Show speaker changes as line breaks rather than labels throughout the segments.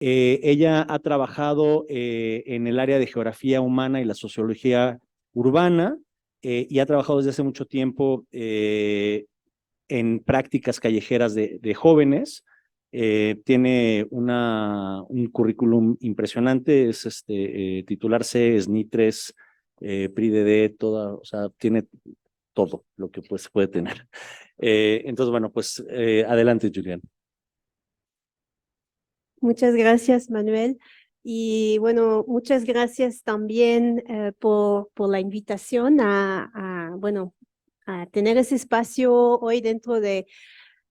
Ella ha trabajado en el área de geografía humana y la sociología urbana y ha trabajado desde hace mucho tiempo en prácticas callejeras de jóvenes. Tiene un currículum impresionante, es titularse SNI 3, PRI-DD, toda, o sea, tiene todo lo que pues puede tener. Entonces, bueno, pues adelante, Julián.
Muchas gracias, Manuel. Y bueno, muchas gracias también por la invitación bueno, a tener ese espacio hoy dentro de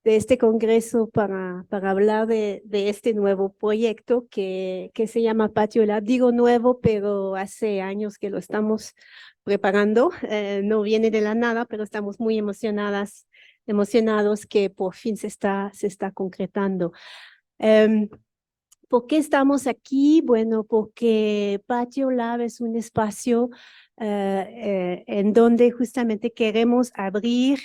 este congreso para hablar de este nuevo proyecto que se llama Patio Lab. Digo nuevo, pero hace años que lo estamos preparando. No viene de la nada, pero estamos muy emocionados que por fin se está concretando. ¿Por qué estamos aquí? Bueno, porque Patio Lab es un espacio en donde justamente queremos abrir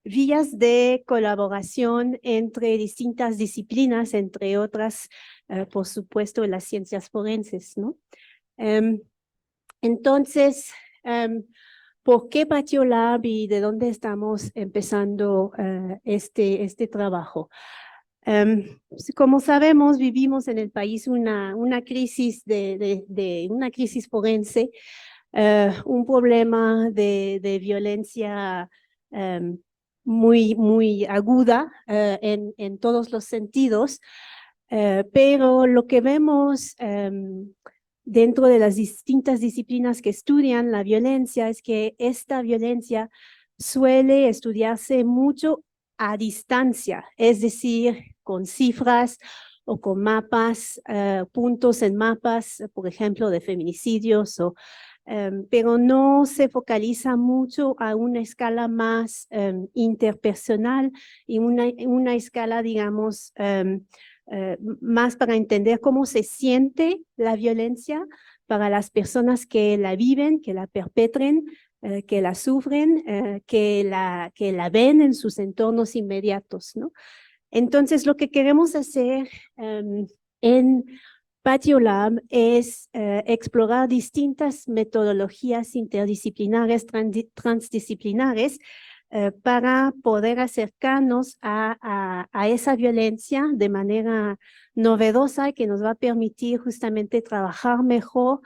vías de colaboración entre distintas disciplinas, entre otras, por supuesto, las ciencias forenses, ¿no? Entonces, ¿por qué Patio Lab y de dónde estamos empezando este trabajo? Como sabemos, vivimos en el país una crisis una crisis forense, un problema de violencia muy aguda en todos los sentidos, pero lo que vemos dentro de las distintas disciplinas que estudian la violencia es que esta violencia suele estudiarse mucho a distancia, es decir, con cifras o con mapas, puntos en mapas, por ejemplo, de feminicidios, pero no se focaliza mucho a una escala más interpersonal y una escala, digamos, más para entender cómo se siente la violencia para las personas que la viven, que la perpetren, que la sufren, que la ven en sus entornos inmediatos, ¿no? Entonces, lo que queremos hacer en Patio Lab es explorar distintas metodologías interdisciplinares, transdisciplinares, para poder acercarnos a esa violencia de manera novedosa que nos va a permitir justamente trabajar mejor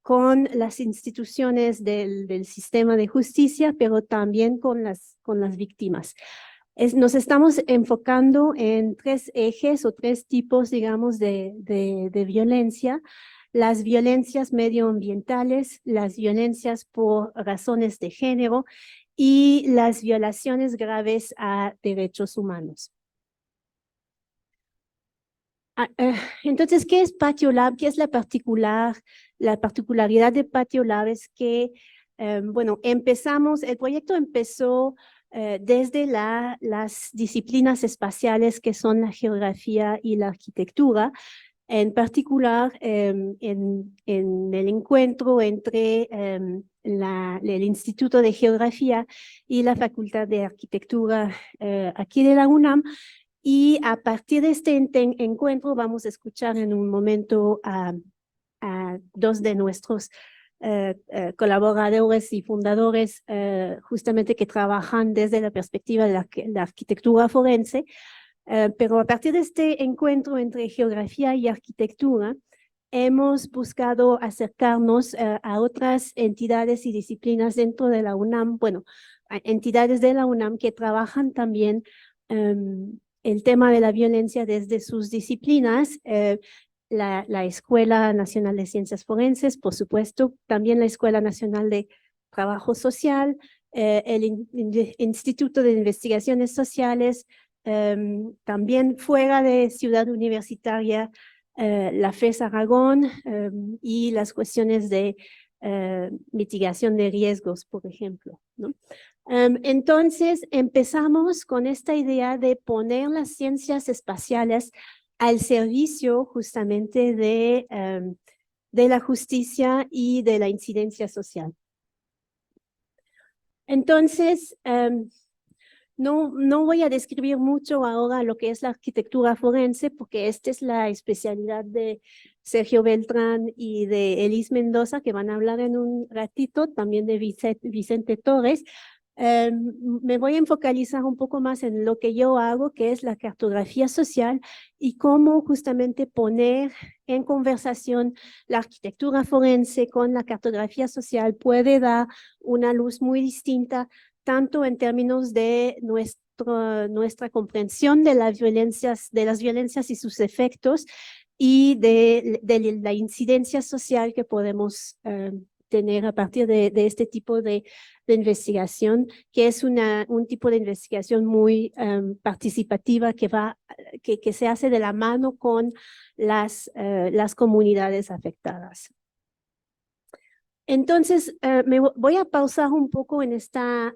con las instituciones del sistema de justicia, pero también con las víctimas. Nos estamos enfocando en tres ejes o tres tipos, digamos, de violencia. Las violencias medioambientales, las violencias por razones de género y las violaciones graves a derechos humanos. Entonces, ¿qué es Patio Lab? ¿Qué es la particularidad de Patio Lab? Es que, bueno, el proyecto empezó desde las disciplinas espaciales que son la geografía y la arquitectura, en particular en el encuentro entre el Instituto de Geografía y la Facultad de Arquitectura aquí de la UNAM. Y a partir de este encuentro vamos a escuchar en un momento a dos de nuestros colaboradores y fundadores justamente que trabajan desde la perspectiva de la arquitectura forense, pero a partir de este encuentro entre geografía y arquitectura hemos buscado acercarnos a otras entidades y disciplinas dentro de la UNAM, bueno, a entidades de la UNAM que trabajan también el tema de la violencia desde sus disciplinas, la Escuela Nacional de Ciencias Forenses, por supuesto, también la Escuela Nacional de Trabajo Social, el Instituto de Investigaciones Sociales, también fuera de Ciudad Universitaria, la FES Aragón y las cuestiones de mitigación de riesgos, por ejemplo, ¿no? Entonces, empezamos con esta idea de poner las ciencias espaciales al servicio justamente de la justicia y de la incidencia social. Entonces, No voy a describir mucho ahora lo que es la arquitectura forense, porque esta es la especialidad de Sergio Beltrán y de Elis Mendoza, que van a hablar en un ratito, también de Vicente Torres. Me voy a focalizar un poco más en lo que yo hago, que es la cartografía social y cómo justamente poner en conversación la arquitectura forense con la cartografía social puede dar una luz muy distinta, tanto en términos de nuestra comprensión de las violencias y sus efectos y de la incidencia social que podemos tener a partir de este tipo de investigación, que es un tipo de investigación muy participativa que se hace de la mano con las comunidades afectadas. Entonces, me voy a pausar un poco en esta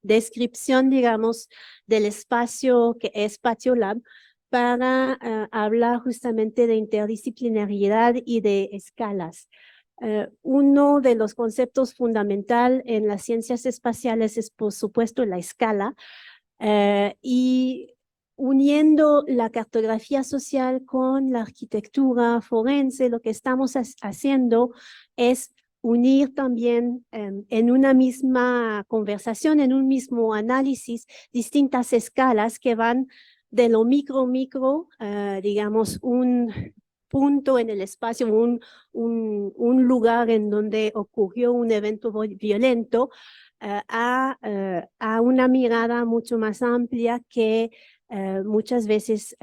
descripción, digamos, del espacio que es PatioLab para hablar justamente de interdisciplinariedad y de escalas. Uno de los conceptos fundamental en las ciencias espaciales es, por supuesto, la escala, y uniendo la cartografía social con la arquitectura forense, lo que estamos haciendo es unir también en una misma conversación, en un mismo análisis, distintas escalas que van de lo micro, digamos, un punto en el espacio, un lugar en donde ocurrió un evento violento, a una mirada mucho más amplia que muchas veces,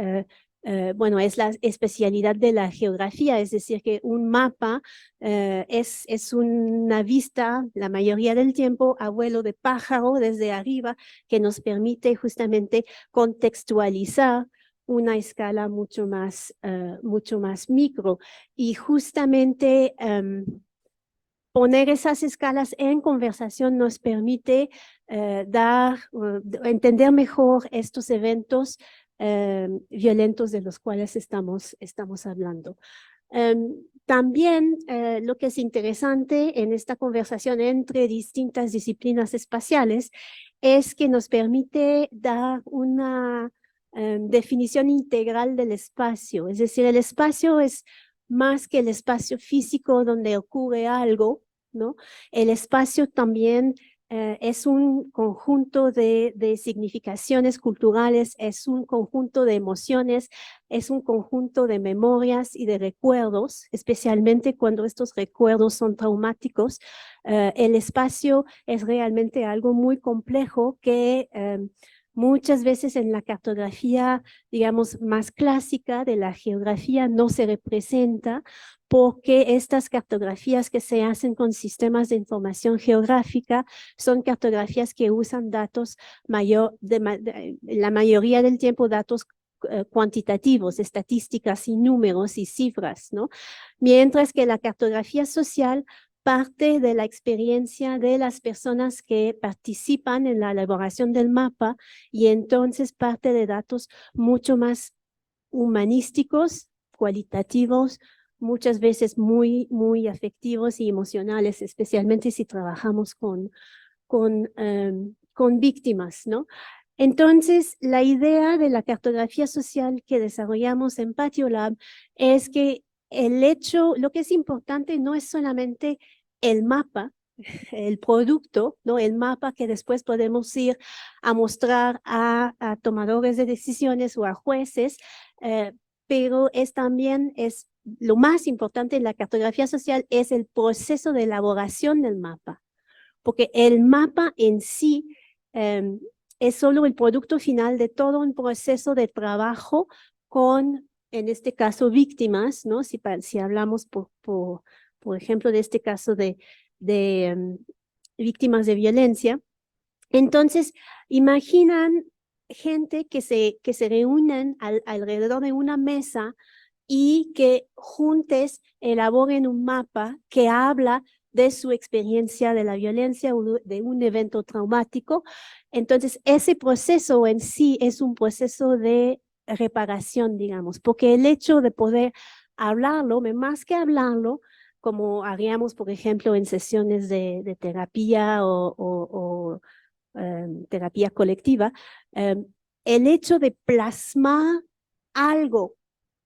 bueno, es la especialidad de la geografía, es decir, que un mapa es una vista, la mayoría del tiempo, a vuelo de pájaro desde arriba, que nos permite justamente contextualizar una escala mucho más micro. Y justamente poner esas escalas en conversación nos permite entender mejor estos eventos violentos de los cuales estamos hablando. También lo que es interesante en esta conversación entre distintas disciplinas espaciales es que nos permite dar una definición integral del espacio. Es decir, el espacio es más que el espacio físico donde ocurre algo, ¿no? El espacio también es un conjunto de significaciones culturales, es un conjunto de emociones, es un conjunto de memorias y de recuerdos, especialmente cuando estos recuerdos son traumáticos. El espacio es realmente algo muy complejo que muchas veces en la cartografía, digamos, más clásica de la geografía no se representa, porque estas cartografías que se hacen con sistemas de información geográfica son cartografías que usan datos la mayoría del tiempo datos cuantitativos, estadísticas y números y cifras, ¿no? Mientras que la cartografía social parte de la experiencia de las personas que participan en la elaboración del mapa y entonces parte de datos mucho más humanísticos, cualitativos, muchas veces muy afectivos y emocionales, especialmente si trabajamos con víctimas, ¿no? Entonces, la idea de la cartografía social que desarrollamos en PatioLab es que lo que es importante no es solamente el mapa, el producto, ¿no? El mapa que después podemos ir a mostrar a tomadores de decisiones o a jueces, pero lo más importante en la cartografía social es el proceso de elaboración del mapa, porque el mapa en sí es solo el producto final de todo un proceso de trabajo con, en este caso, víctimas, ¿no? Si hablamos, por ejemplo, de este caso de víctimas de violencia. Entonces, imaginan gente que se reúnen alrededor de una mesa y que juntos elaboren un mapa que habla de su experiencia de la violencia o de un evento traumático. Entonces, ese proceso en sí es un proceso de reparación, digamos, porque el hecho de poder hablarlo, más que hablarlo, como haríamos, por ejemplo, en sesiones de terapia o terapia colectiva, el hecho de plasmar algo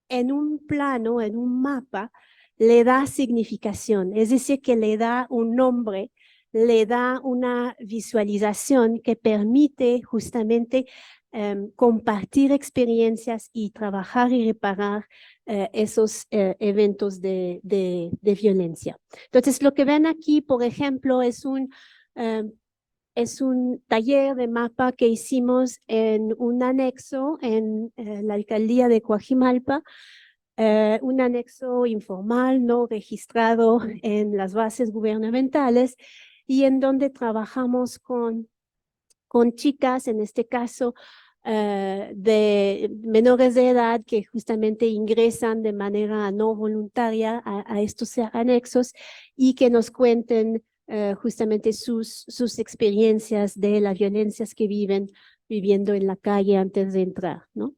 en un plano, en un mapa, le da significación, es decir, que le da un nombre, le da una visualización que permite justamente compartir experiencias y trabajar y reparar esos eventos de violencia. Entonces, lo que ven aquí, por ejemplo, es un taller de mapa que hicimos en un anexo en la alcaldía de Coajimalpa, un anexo informal, no registrado en las bases gubernamentales, y en donde trabajamos con chicas, en este caso, de menores de edad que justamente ingresan de manera no voluntaria a estos anexos y que nos cuenten justamente sus experiencias de las violencias que viviendo en la calle antes de entrar, ¿no?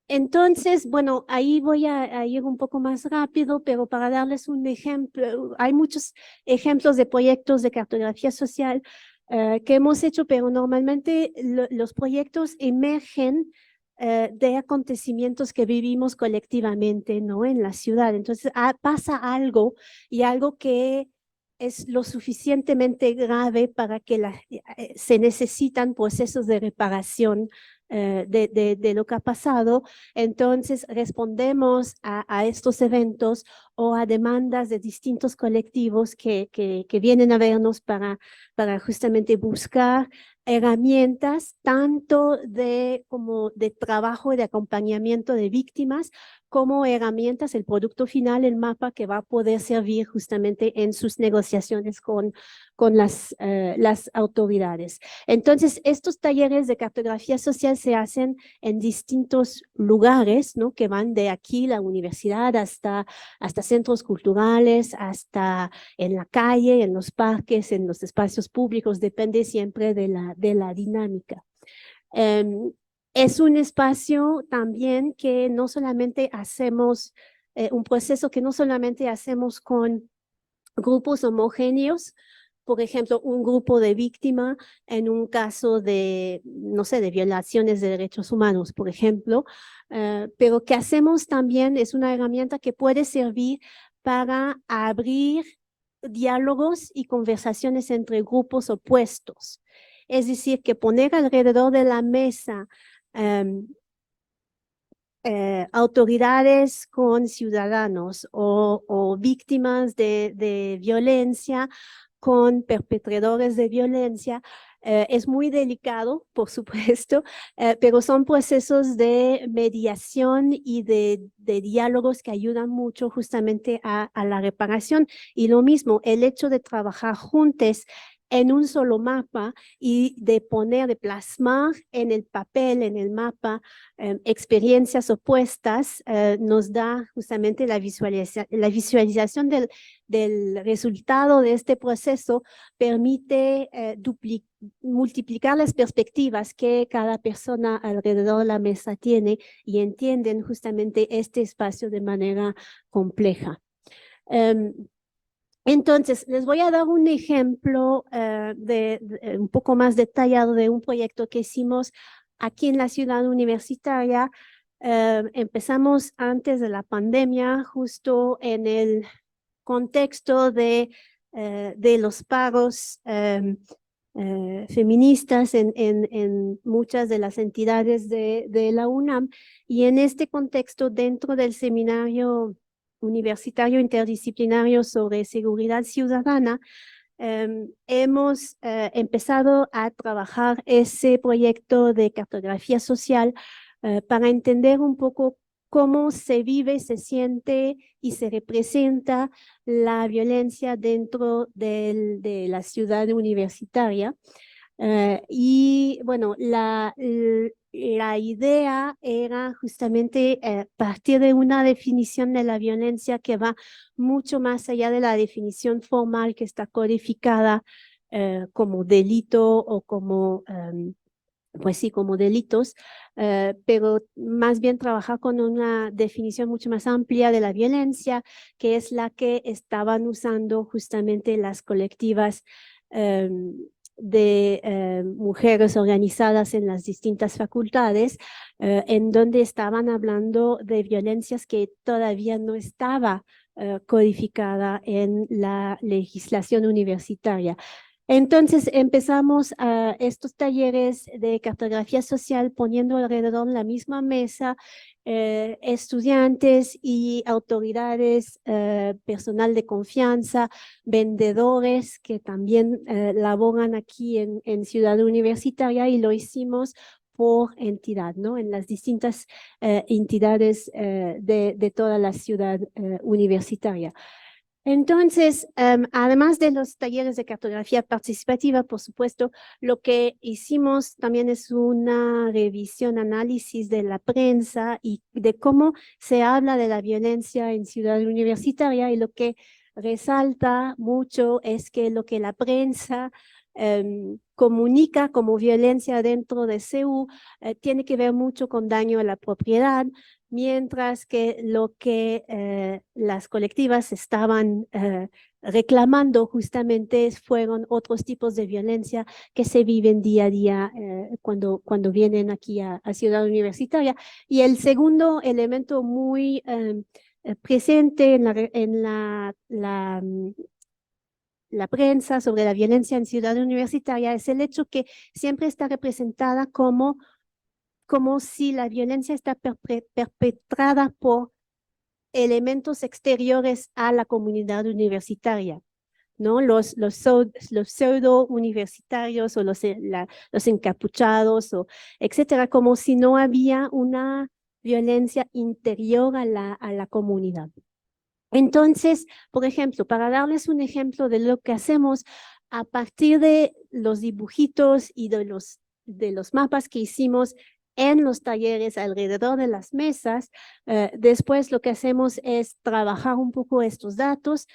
Entonces, bueno, ahí voy a ir un poco más rápido, pero para darles un ejemplo, hay muchos ejemplos de proyectos de cartografía social que hemos hecho, pero normalmente los proyectos emergen de acontecimientos que vivimos colectivamente, ¿no? En la ciudad. Entonces, pasa algo y algo que es lo suficientemente grave para que se necesitan procesos de reparación de lo que ha pasado. Entonces respondemos a estos eventos o a demandas de distintos colectivos que vienen a vernos para justamente buscar herramientas tanto como de trabajo y de acompañamiento de víctimas, como herramientas, el producto final, el mapa que va a poder servir justamente en sus negociaciones con las autoridades. Entonces, estos talleres de cartografía social se hacen en distintos lugares, ¿no? Que van de aquí, la universidad, hasta centros culturales, hasta en la calle, en los parques, en los espacios públicos, depende siempre de la dinámica. Es un espacio también que no solamente hacemos, un proceso que no solamente hacemos con grupos homogéneos, por ejemplo, un grupo de víctima en un caso de, no sé, de violaciones de derechos humanos, por ejemplo, pero que hacemos también es una herramienta que puede servir para abrir diálogos y conversaciones entre grupos opuestos. Es decir, que poner alrededor de la mesa autoridades con ciudadanos o víctimas de violencia con perpetradores de violencia es muy delicado, por supuesto, pero son procesos de mediación y de diálogos que ayudan mucho justamente a la reparación. Y lo mismo, el hecho de trabajar juntos en un solo mapa y de plasmar en el papel, en el mapa, experiencias opuestas, nos da justamente la visualización del resultado de este proceso, permite multiplicar las perspectivas que cada persona alrededor de la mesa tiene y entienden justamente este espacio de manera compleja. Entonces, les voy a dar un ejemplo un poco más detallado de un proyecto que hicimos aquí en la ciudad universitaria. Empezamos antes de la pandemia, justo en el contexto de los paros feministas en muchas de las entidades de la UNAM. Y en este contexto, dentro del seminario universitario interdisciplinario sobre seguridad ciudadana, hemos empezado a trabajar ese proyecto de cartografía social para entender un poco cómo se vive, se siente y se representa la violencia dentro de la ciudad universitaria. Y bueno, la idea era justamente partir de una definición de la violencia que va mucho más allá de la definición formal que está codificada como delito o como, pues sí, como delitos, pero más bien trabajar con una definición mucho más amplia de la violencia, que es la que estaban usando justamente las colectivas mujeres organizadas en las distintas facultades, en donde estaban hablando de violencias que todavía no estaba codificada en la legislación universitaria. Entonces empezamos estos talleres de cartografía social poniendo alrededor de la misma mesa estudiantes y autoridades, personal de confianza, vendedores que también laboran aquí en Ciudad Universitaria, y lo hicimos por entidad, ¿no? En las distintas entidades de toda la ciudad universitaria. Entonces, además de los talleres de cartografía participativa, por supuesto, lo que hicimos también es una revisión, análisis de la prensa y de cómo se habla de la violencia en Ciudad Universitaria, y lo que resalta mucho es que lo que la prensa comunica como violencia dentro de CEU tiene que ver mucho con daño a la propiedad, mientras que lo que las colectivas estaban reclamando justamente fueron otros tipos de violencia que se viven día a día cuando vienen aquí a Ciudad Universitaria. Y el segundo elemento muy presente en la prensa sobre la violencia en Ciudad Universitaria es el hecho que siempre está representada como si la violencia está perpetrada por elementos exteriores a la comunidad universitaria, ¿no? Los pseudo universitarios o los encapuchados, etcétera, como si no había una violencia interior a la comunidad. Entonces, por ejemplo, para darles un ejemplo de lo que hacemos, a partir de los dibujitos y de los mapas que hicimos en los talleres alrededor de las mesas, después lo que hacemos es trabajar un poco estos datos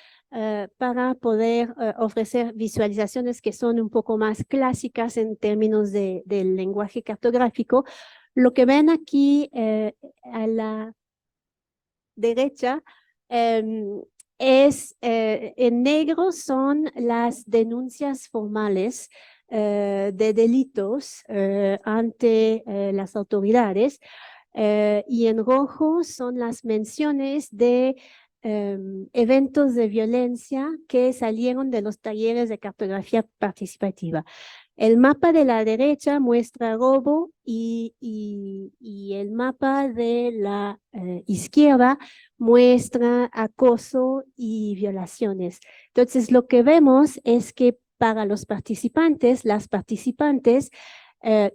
para poder ofrecer visualizaciones que son un poco más clásicas en términos del lenguaje cartográfico. Lo que ven aquí a la derecha en negro son las denuncias formales de delitos ante las autoridades, y en rojo son las menciones de eventos de violencia que salieron de los talleres de cartografía participativa. El mapa de la derecha muestra robo y el mapa de la izquierda muestra acoso y violaciones. Entonces, lo que vemos es que para los participantes, las participantes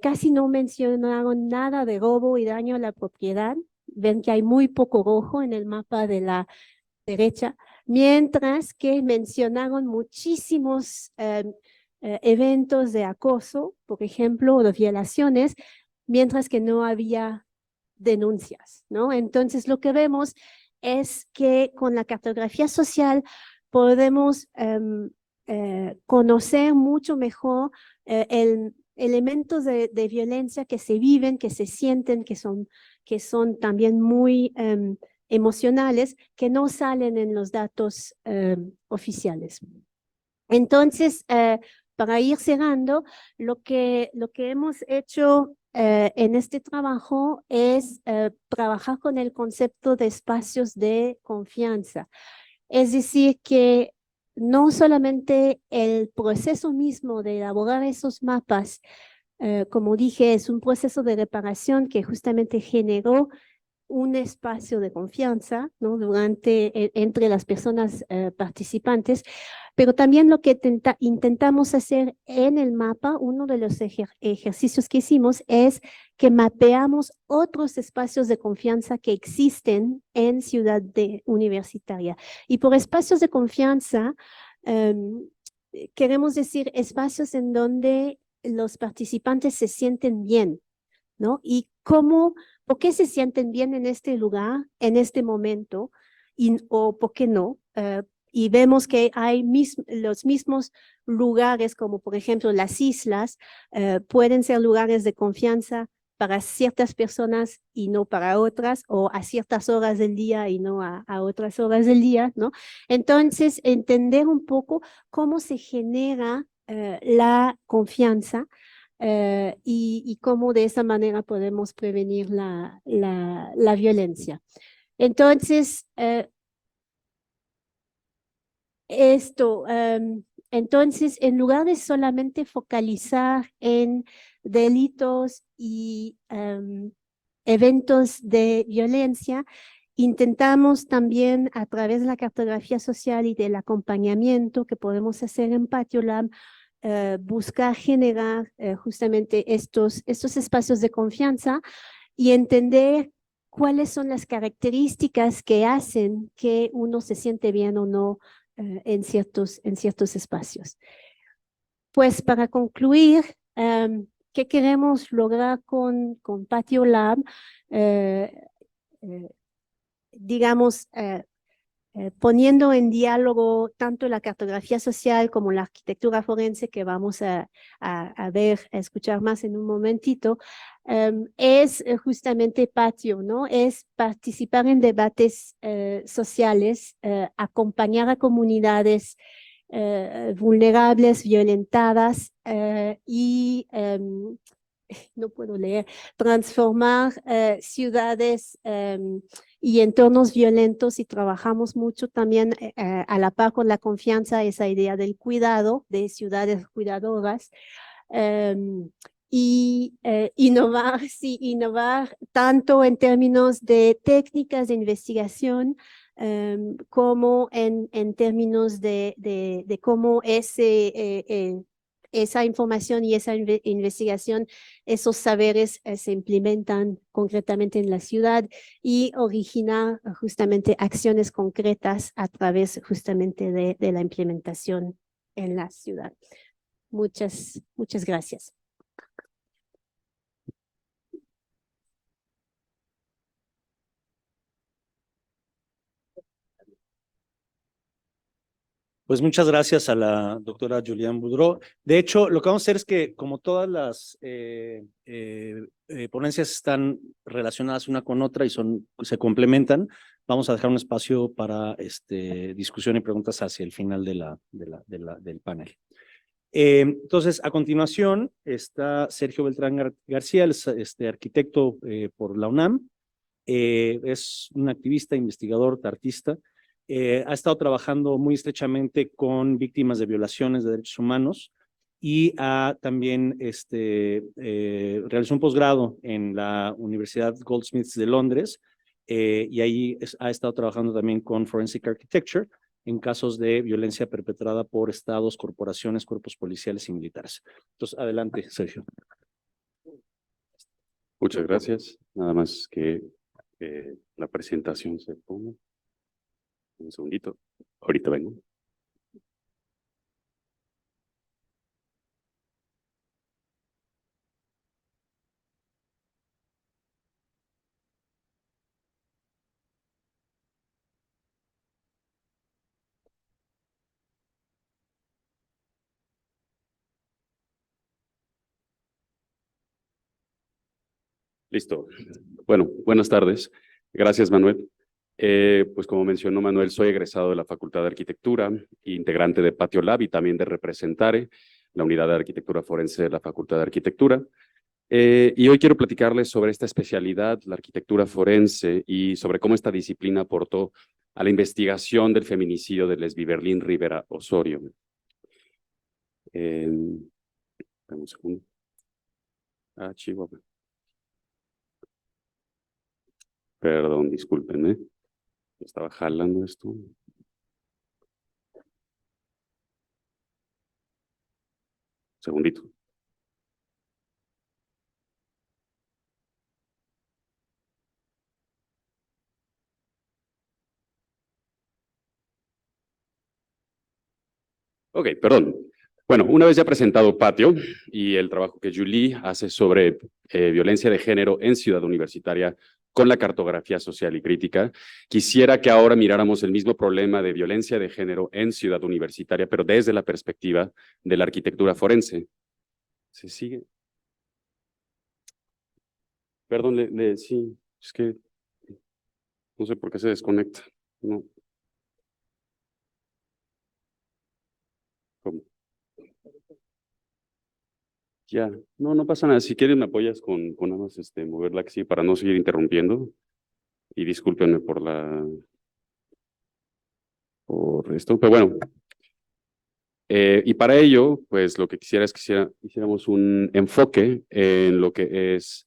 casi no mencionaron nada de robo y daño a la propiedad. Ven que hay muy poco rojo en el mapa de la derecha, mientras que mencionaron muchísimos eventos de acoso, por ejemplo, o de violaciones, mientras que no había denuncias, ¿no? Entonces, lo que vemos es que con la cartografía social podemos conocer mucho mejor elementos de violencia que se viven, que se sienten, que son también muy emocionales, que no salen en los datos oficiales. Entonces, para ir cerrando, lo que hemos hecho en este trabajo es trabajar con el concepto de espacios de confianza. Es decir, que no solamente el proceso mismo de elaborar esos mapas, como dije, es un proceso de reparación que justamente generó un espacio de confianza, ¿no? Entre las personas participantes, pero también lo que intentamos hacer en el mapa, uno de los ejercicios que hicimos es que mapeamos otros espacios de confianza que existen en Ciudad Universitaria. Y por espacios de confianza, queremos decir espacios en donde los participantes se sienten bien, ¿no? Y ¿por qué se sienten bien en este lugar, en este momento, o por qué no? Y vemos que hay los mismos lugares, como por ejemplo las islas, pueden ser lugares de confianza para ciertas personas y no para otras, o a ciertas horas del día y no a otras horas del día, ¿no? Entonces, entender un poco cómo se genera la confianza y cómo de esa manera podemos prevenir la violencia. Entonces, entonces, en lugar de solamente focalizar en delitos y eventos de violencia, intentamos también a través de la cartografía social y del acompañamiento que podemos hacer en PatioLab, buscar generar justamente estos espacios de confianza y entender cuáles son las características que hacen que uno se siente bien o no en ciertos espacios. Pues para concluir, ¿qué queremos lograr con PatioLab? Digamos, poniendo en diálogo tanto la cartografía social como la arquitectura forense, que vamos a ver, a escuchar más en un momentito, es justamente Patio, ¿no? Es participar en debates sociales, acompañar a comunidades vulnerables, violentadas y no puedo leer, transformar ciudades y entornos violentos, y trabajamos mucho también a la par con la confianza, esa idea del cuidado, de ciudades cuidadoras, y innovar, sí, innovar tanto en términos de técnicas de investigación como en términos de cómo esa información y esa investigación, esos saberes se implementan concretamente en la ciudad y originar justamente acciones concretas a través justamente de la implementación en la ciudad. Muchas gracias.
Pues muchas gracias a la doctora Julián Boudreau. De hecho, lo que vamos a hacer es que, como todas las ponencias están relacionadas una con otra y se complementan, vamos a dejar un espacio para discusión y preguntas hacia el final del panel. Entonces, a continuación está Sergio Beltrán García, arquitecto por la UNAM. Es un activista, investigador, artista. Ha estado trabajando muy estrechamente con víctimas de violaciones de derechos humanos y también realizó un posgrado en la Universidad Goldsmiths de Londres y ahí ha estado trabajando también con Forensic Architecture en casos de violencia perpetrada por estados, corporaciones, cuerpos policiales y militares. Entonces, adelante, Sergio.
Muchas gracias. Nada más que la presentación se ponga. Un segundito. Ahorita vengo. Listo. Bueno, buenas tardes. Gracias, Manuel. Pues como mencionó Manuel, soy egresado de la Facultad de Arquitectura, integrante de PatioLab y también de Representare, la unidad de arquitectura forense de la Facultad de Arquitectura. Y hoy quiero platicarles sobre esta especialidad, la arquitectura forense, y sobre cómo esta disciplina aportó a la investigación del feminicidio de Lesbi Berlín Rivera Osorio. Un segundo. Chihuahua. Perdón, disculpen, estaba jalando esto. Segundito. Ok, perdón. Bueno, una vez ya presentado Patio y el trabajo que Julie hace sobre violencia de género en Ciudad Universitaria con la cartografía social y crítica, quisiera que ahora miráramos el mismo problema de violencia de género en Ciudad Universitaria, pero desde la perspectiva de la arquitectura forense. ¿Se sigue? Perdón, sí, es que no sé por qué se desconecta. No. ¿Cómo? Ya, no pasa nada. Si quieres me apoyas con nada más moverla así para no seguir interrumpiendo. Y discúlpenme por esto, pero bueno. Y para ello, pues lo que quisiera es que hiciéramos un enfoque en lo que es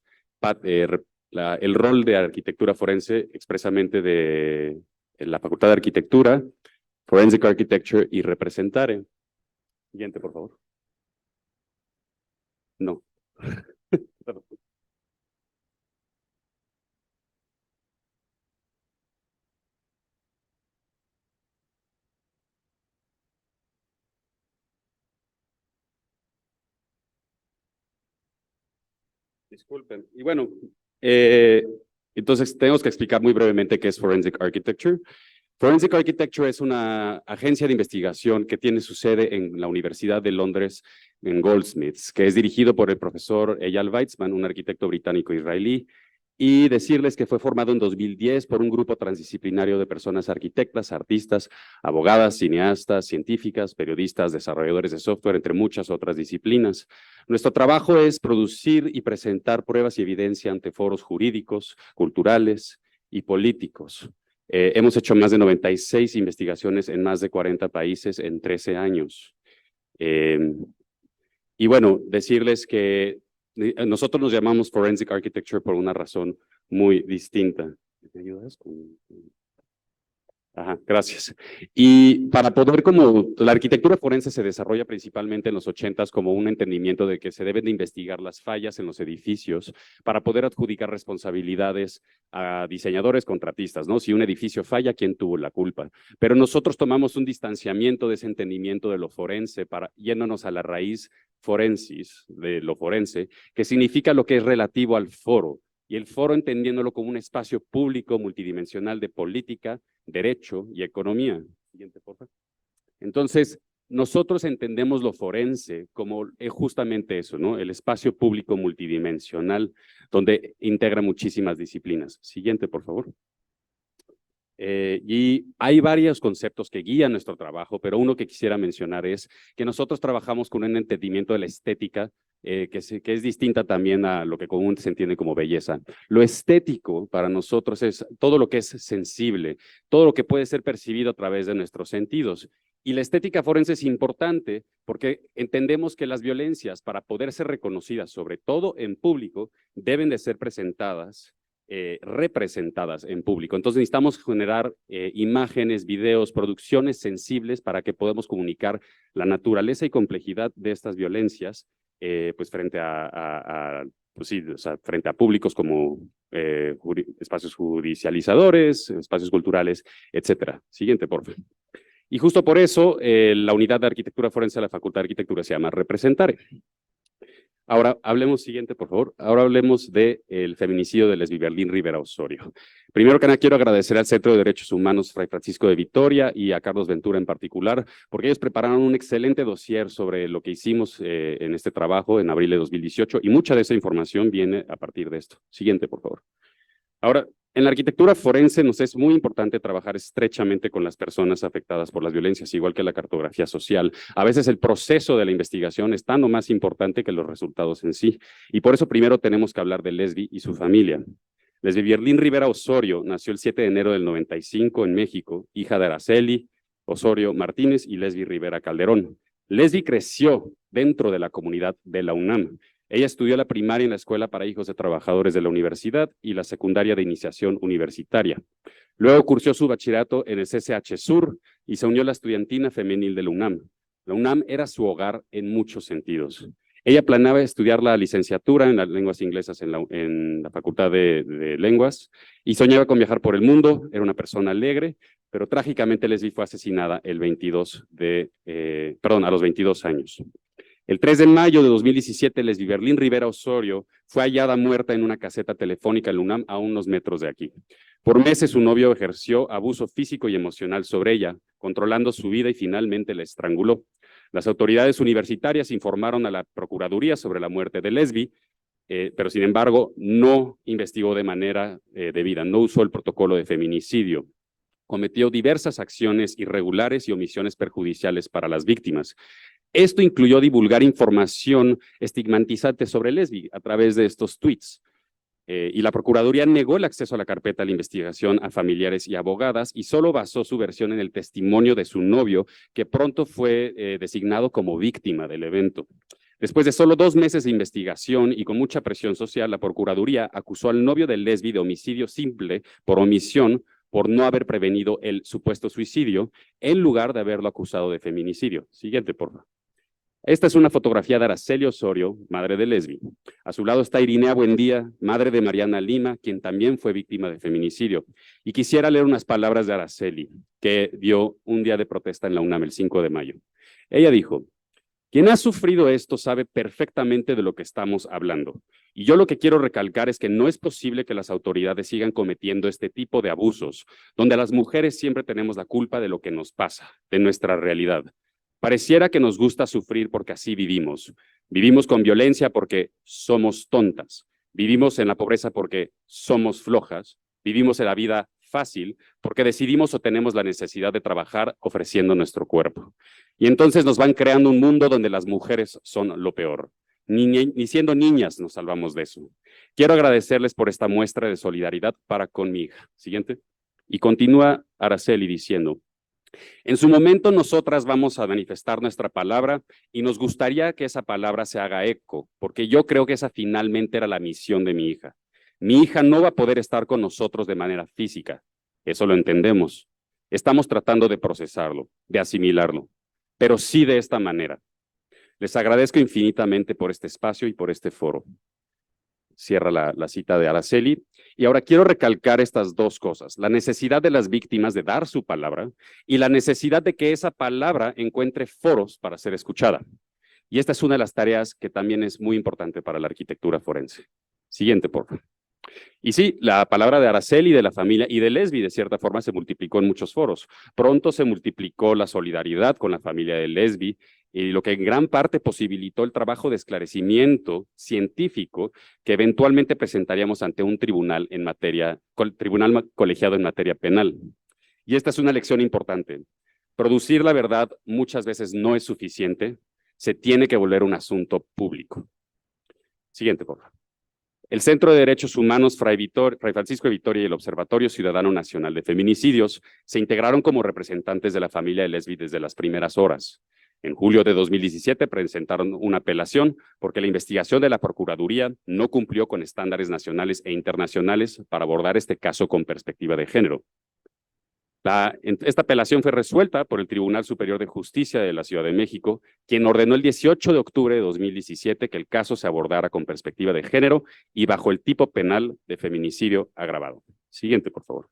el rol de arquitectura forense expresamente de la Facultad de Arquitectura, Forensic Architecture y Representare. Siguiente, por favor. No. Disculpen. Y bueno, entonces tenemos que explicar muy brevemente qué es Forensic Architecture. Forensic Architecture es una agencia de investigación que tiene su sede en la Universidad de Londres, en Goldsmiths, que es dirigido por el profesor Eyal Weizman, un arquitecto británico-israelí, y decirles que fue formado en 2010 por un grupo transdisciplinario de personas arquitectas, artistas, abogadas, cineastas, científicas, periodistas, desarrolladores de software, entre muchas otras disciplinas. Nuestro trabajo es producir y presentar pruebas y evidencia ante foros jurídicos, culturales y políticos. Hemos hecho más de 96 investigaciones en más de 40 países en 13 años. Y bueno, decirles que nosotros nos llamamos Forensic Architecture por una razón muy distinta. ¿Me ayudas? Ajá, gracias. Y para poder, como la arquitectura forense se desarrolla principalmente en los 80s como un entendimiento de que se deben de investigar las fallas en los edificios para poder adjudicar responsabilidades a diseñadores, contratistas, ¿no? Si un edificio falla, ¿quién tuvo la culpa? Pero nosotros tomamos un distanciamiento de ese entendimiento de lo forense para yéndonos a la raíz forensis de lo forense, que significa lo que es relativo al foro. Y el foro entendiéndolo como un espacio público multidimensional de política, derecho y economía. Siguiente, por favor. Entonces, nosotros entendemos lo forense como justamente eso, ¿no? El espacio público multidimensional donde integra muchísimas disciplinas. Siguiente, por favor. Y hay varios conceptos que guían nuestro trabajo, pero uno que quisiera mencionar es que nosotros trabajamos con un entendimiento de la estética que es distinta también a lo que comúnmente se entiende como belleza. Lo estético para nosotros es todo lo que es sensible, todo lo que puede ser percibido a través de nuestros sentidos. Y la estética forense es importante porque entendemos que las violencias, para poder ser reconocidas, sobre todo en público, deben de ser presentadas representadas en público. Entonces necesitamos generar imágenes, videos, producciones sensibles para que podamos comunicar la naturaleza y complejidad de estas violencias pues frente pues sí, o sea, frente a públicos como espacios judicializadores, espacios culturales, etcétera. Siguiente, por favor. Y justo por eso la unidad de arquitectura forense de la Facultad de Arquitectura se llama Representare. Ahora hablemos, siguiente, por favor. Ahora hablemos del feminicidio de Lesbi Berlín Rivera Osorio. Primero que nada, quiero agradecer al Centro de Derechos Humanos Fray Francisco de Vitoria y a Carlos Ventura en particular, porque ellos prepararon un excelente dossier sobre lo que hicimos en este trabajo en abril de 2018, y mucha de esa información viene a partir de esto. Siguiente, por favor. Ahora, en la arquitectura forense nos es muy importante trabajar estrechamente con las personas afectadas por las violencias, igual que la cartografía social. A veces el proceso de la investigación es tan o más importante que los resultados en sí. Y por eso primero tenemos que hablar de Lesbi y su familia. Lesbi Berlín Rivera Osorio nació el 7 de enero del 95 en México, hija de Araceli Osorio Martínez y Lesbi Rivera Calderón. Lesbi creció dentro de la comunidad de la UNAM. Ella estudió la primaria en la Escuela para Hijos de Trabajadores de la Universidad y la secundaria de iniciación universitaria. Luego cursó su bachillerato en el CCH Sur y se unió a la estudiantina femenil de la UNAM. La UNAM era su hogar en muchos sentidos. Ella planeaba estudiar la licenciatura en las lenguas inglesas en la Facultad de Lenguas y soñaba con viajar por el mundo. Era una persona alegre, pero trágicamente Lesbi fue asesinada a los 22 años. El 3 de mayo de 2017, Lesbi Berlín Rivera Osorio fue hallada muerta en una caseta telefónica en la UNAM a unos metros de aquí. Por meses su novio ejerció abuso físico y emocional sobre ella, controlando su vida y finalmente la estranguló. Las autoridades universitarias informaron a la Procuraduría sobre la muerte de Lesbi, pero sin embargo no investigó de manera debida, no usó el protocolo de feminicidio. Cometió diversas acciones irregulares y omisiones perjudiciales para las víctimas. Esto incluyó divulgar información estigmatizante sobre Lesbi a través de estos tweets. Y la Procuraduría negó el acceso a la carpeta de la investigación a familiares y abogadas y solo basó su versión en el testimonio de su novio, que pronto fue designado como víctima del evento. Después de solo 2 meses de investigación y con mucha presión social, la Procuraduría acusó al novio de Lesbi de homicidio simple por omisión por no haber prevenido el supuesto suicidio, en lugar de haberlo acusado de feminicidio. Siguiente, por favor. Esta es una fotografía de Araceli Osorio, madre de Lesbi. A su lado está Irinea Buendía, madre de Mariana Lima, quien también fue víctima de feminicidio. Y quisiera leer unas palabras de Araceli, que dio un día de protesta en la UNAM el 5 de mayo. Ella dijo: quien ha sufrido esto sabe perfectamente de lo que estamos hablando. Y yo lo que quiero recalcar es que no es posible que las autoridades sigan cometiendo este tipo de abusos, donde las mujeres siempre tenemos la culpa de lo que nos pasa, de nuestra realidad. Pareciera que nos gusta sufrir porque así vivimos. Vivimos con violencia porque somos tontas. Vivimos en la pobreza porque somos flojas. Vivimos en la vida fácil porque decidimos o tenemos la necesidad de trabajar ofreciendo nuestro cuerpo. Y entonces nos van creando un mundo donde las mujeres son lo peor. Ni siendo niñas nos salvamos de eso. Quiero agradecerles por esta muestra de solidaridad para con mi hija. Siguiente. Y continúa Araceli diciendo: en su momento nosotras vamos a manifestar nuestra palabra y nos gustaría que esa palabra se haga eco, porque yo creo que esa finalmente era la misión de mi hija. Mi hija no va a poder estar con nosotros de manera física, eso lo entendemos. Estamos tratando de procesarlo, de asimilarlo, pero sí de esta manera. Les agradezco infinitamente por este espacio y por este foro. Cierra la cita de Araceli. Y ahora quiero recalcar estas dos cosas: la necesidad de las víctimas de dar su palabra y la necesidad de que esa palabra encuentre foros para ser escuchada. Y esta es una de las tareas que también es muy importante para la arquitectura forense. Siguiente, por favor. Y sí, la palabra de Araceli, de la familia y de Lesbi, de cierta forma, se multiplicó en muchos foros. Pronto se multiplicó la solidaridad con la familia de Lesbi, y lo que en gran parte posibilitó el trabajo de esclarecimiento científico que eventualmente presentaríamos ante un tribunal colegiado en materia penal. Y esta es una lección importante. Producir la verdad muchas veces no es suficiente, se tiene que volver un asunto público. Siguiente, por favor. El Centro de Derechos Humanos Fray Francisco de Vitoria y el Observatorio Ciudadano Nacional de Feminicidios se integraron como representantes de la familia de Lesbi desde las primeras horas. En julio de 2017 presentaron una apelación porque la investigación de la Procuraduría no cumplió con estándares nacionales e internacionales para abordar este caso con perspectiva de género. Esta apelación fue resuelta por el Tribunal Superior de Justicia de la Ciudad de México, quien ordenó el 18 de octubre de 2017 que el caso se abordara con perspectiva de género y bajo el tipo penal de feminicidio agravado. Siguiente, por favor.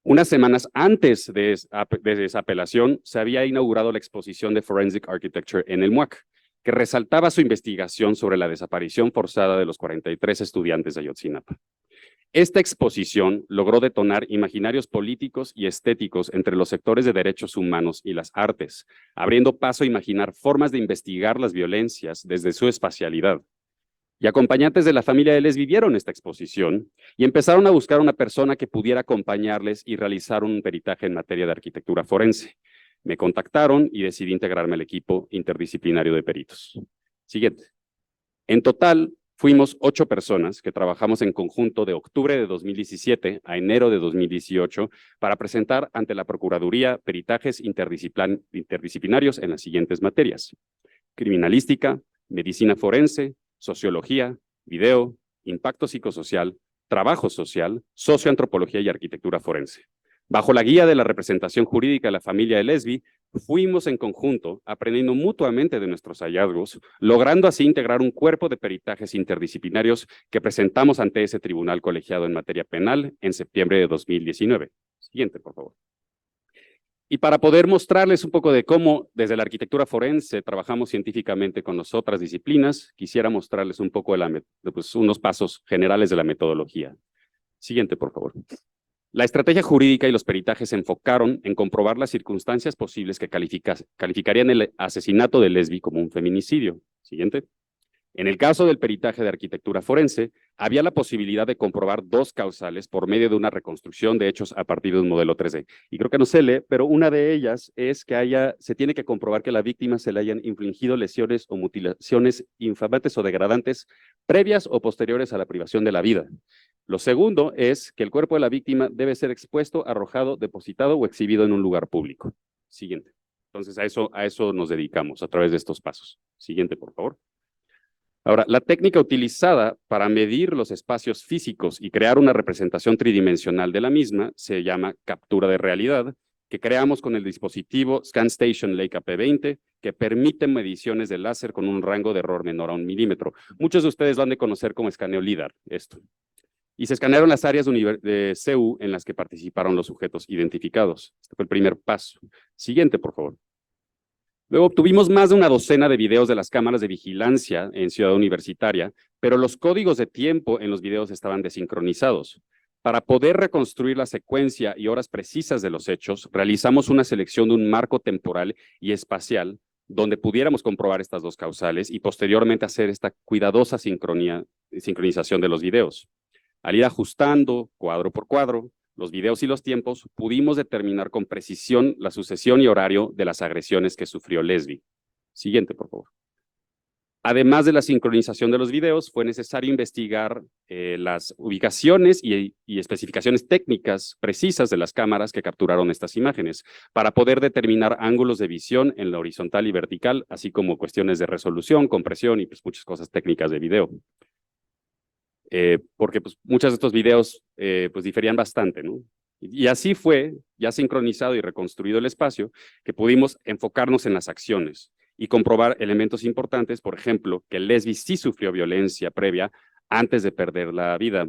Unas semanas antes de esa apelación, se había inaugurado la exposición de Forensic Architecture en el MUAC, que resaltaba su investigación sobre la desaparición forzada de los 43 estudiantes de Ayotzinapa. Esta exposición logró detonar imaginarios políticos y estéticos entre los sectores de derechos humanos y las artes, abriendo paso a imaginar formas de investigar las violencias desde su espacialidad. Y acompañantes de la familia de Lesbi vieron esta exposición y empezaron a buscar una persona que pudiera acompañarles y realizar un peritaje en materia de arquitectura forense. Me contactaron y decidí integrarme al equipo interdisciplinario de peritos. Siguiente. En total, fuimos 8 personas que trabajamos en conjunto de octubre de 2017 a enero de 2018 para presentar ante la Procuraduría peritajes interdisciplinarios en las siguientes materias: criminalística, medicina forense, sociología, video, impacto psicosocial, trabajo social, socioantropología y arquitectura forense. Bajo la guía de la representación jurídica de la familia de Lesbi, fuimos en conjunto aprendiendo mutuamente de nuestros hallazgos, logrando así integrar un cuerpo de peritajes interdisciplinarios que presentamos ante ese tribunal colegiado en materia penal en septiembre de 2019. Siguiente, por favor. Y para poder mostrarles un poco de cómo desde la arquitectura forense trabajamos científicamente con las otras disciplinas, quisiera mostrarles un poco unos pasos generales de la metodología. Siguiente, por favor. La estrategia jurídica y los peritajes se enfocaron en comprobar las circunstancias posibles que calificarían el asesinato de Lesbi como un feminicidio. Siguiente. En el caso del peritaje de arquitectura forense, había la posibilidad de comprobar dos causales por medio de una reconstrucción de hechos a partir de un modelo 3D. Y creo que no se lee, pero una de ellas es que se tiene que comprobar que a la víctima se le hayan infligido lesiones o mutilaciones infamantes o degradantes previas o posteriores a la privación de la vida. Lo segundo es que el cuerpo de la víctima debe ser expuesto, arrojado, depositado o exhibido en un lugar público. Siguiente. Entonces, a eso nos dedicamos a través de estos pasos. Siguiente, por favor. Ahora, la técnica utilizada para medir los espacios físicos y crear una representación tridimensional de la misma se llama captura de realidad, que creamos con el dispositivo ScanStation Leica P20, que permite mediciones de láser con un rango de error menor a 1 milímetro. Muchos de ustedes lo han de conocer como escaneo LIDAR, esto. Y se escanearon las áreas de CU en las que participaron los sujetos identificados. Este fue el primer paso. Siguiente, por favor. Luego obtuvimos más de una docena de videos de las cámaras de vigilancia en Ciudad Universitaria, pero los códigos de tiempo en los videos estaban desincronizados. Para poder reconstruir la secuencia y horas precisas de los hechos, realizamos una selección de un marco temporal y espacial donde pudiéramos comprobar estas dos causales y posteriormente hacer esta cuidadosa sincronización de los videos. Al ir ajustando cuadro por cuadro los videos y los tiempos, pudimos determinar con precisión la sucesión y horario de las agresiones que sufrió Lesbi. Siguiente, por favor. Además de la sincronización de los videos, fue necesario investigar las ubicaciones y especificaciones técnicas precisas de las cámaras que capturaron estas imágenes, para poder determinar ángulos de visión en la horizontal y vertical, así como cuestiones de resolución, compresión y pues, muchas cosas técnicas de video. Porque pues, muchos de estos videos pues, diferían bastante, ¿no? Y así fue, ya sincronizado y reconstruido el espacio, que pudimos enfocarnos en las acciones y comprobar elementos importantes, por ejemplo, que Lesbi sí sufrió violencia previa antes de perder la vida.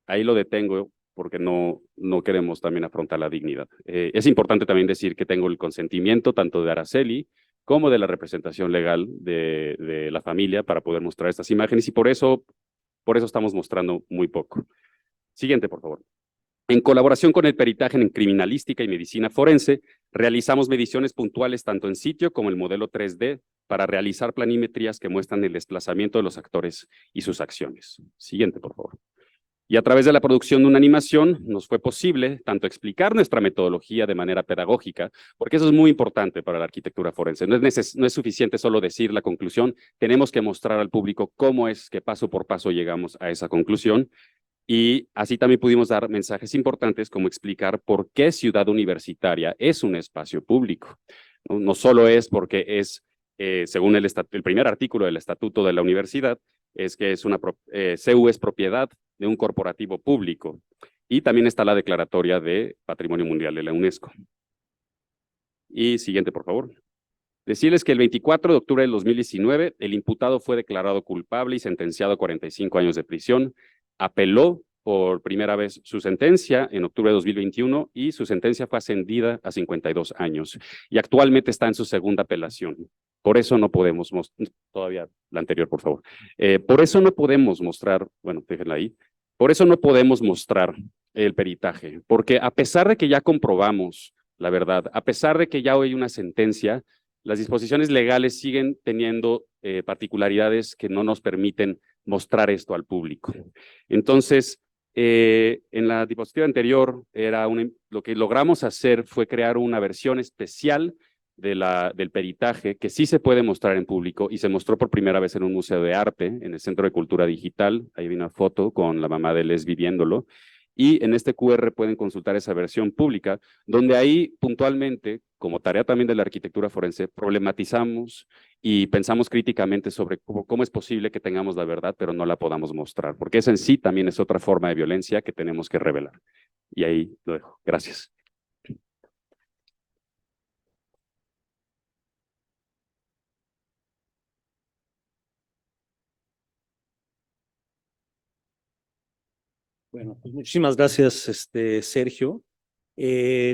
Ahí lo detengo porque no queremos también afrontar la dignidad. Es importante también decir que tengo el consentimiento tanto de Araceli como de la representación legal de la familia para poder mostrar estas imágenes y por eso estamos mostrando muy poco. Siguiente, por favor. En colaboración con el peritaje en criminalística y medicina forense, realizamos mediciones puntuales tanto en sitio como el modelo 3D para realizar planimetrías que muestran el desplazamiento de los actores y sus acciones. Siguiente, por favor. Y a través de la producción de una animación nos fue posible tanto explicar nuestra metodología de manera pedagógica, porque eso es muy importante para la arquitectura forense. No es suficiente solo decir la conclusión, tenemos que mostrar al público cómo es que paso por paso llegamos a esa conclusión. Y así también pudimos dar mensajes importantes como explicar por qué Ciudad Universitaria es un espacio público. No solo es porque es, según el primer artículo del Estatuto de la Universidad, es que CU es propiedad de un corporativo público. Y también está la declaratoria de Patrimonio Mundial de la UNESCO. Y siguiente, por favor. Decirles que el 24 de octubre del 2019, el imputado fue declarado culpable y sentenciado a 45 años de prisión. Apeló por primera vez su sentencia en octubre de 2021 y su sentencia fue ascendida a 52 años. Y actualmente está en su segunda apelación. Por eso no podemos mostrar, todavía la anterior, por favor. Por eso no podemos mostrar, bueno, déjenla ahí. Por eso no podemos mostrar el peritaje, porque a pesar de que ya comprobamos la verdad, a pesar de que ya hay una sentencia, las disposiciones legales siguen teniendo particularidades que no nos permiten mostrar esto al público. Entonces, en la diapositiva anterior, lo que logramos hacer fue crear una versión especial del peritaje que sí se puede mostrar en público y se mostró por primera vez en un museo de arte, en el Centro de Cultura Digital. Ahí vi una foto con la mamá de Lesbi viéndolo. Y en este QR pueden consultar esa versión pública, donde ahí puntualmente, como tarea también de la arquitectura forense, problematizamos y pensamos críticamente sobre cómo es posible que tengamos la verdad, pero no la podamos mostrar, porque esa en sí también es otra forma de violencia que tenemos que revelar. Y ahí lo dejo. Gracias.
Bueno, pues muchísimas gracias, Sergio.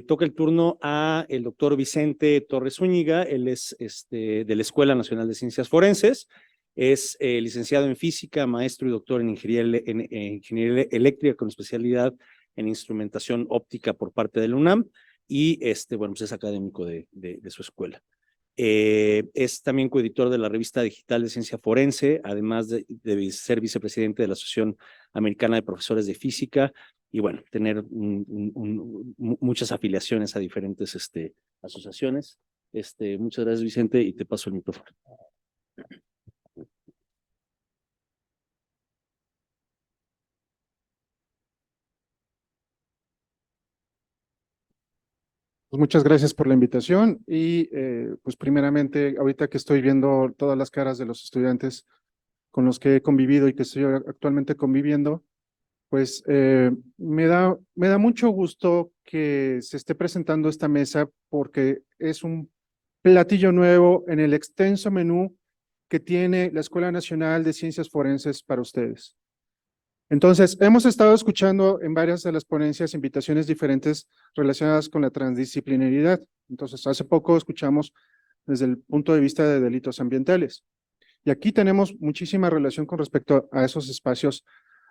Toca el turno a el doctor Vicente Torres Zúñiga. Él es de la Escuela Nacional de Ciencias Forenses. Es licenciado en física, maestro y doctor en ingeniería eléctrica con especialidad en instrumentación óptica por parte del UNAM y bueno, pues es académico de su escuela. Es también coeditor de la revista digital de Ciencia Forense, además de ser vicepresidente de la Asociación Americana de Profesores de Física, y bueno, tener muchas afiliaciones a diferentes asociaciones. Muchas gracias, Vicente, y te paso el micrófono.
Pues muchas gracias por la invitación y pues primeramente, ahorita que estoy viendo todas las caras de los estudiantes con los que he convivido y que estoy actualmente conviviendo, pues me da mucho gusto que se esté presentando esta mesa porque es un platillo nuevo en el extenso menú que tiene la Escuela Nacional de Ciencias Forenses para ustedes. Entonces, hemos estado escuchando en varias de las ponencias invitaciones diferentes relacionadas con la transdisciplinaridad. Entonces, hace poco escuchamos desde el punto de vista de delitos ambientales. Y aquí tenemos muchísima relación con respecto a esos espacios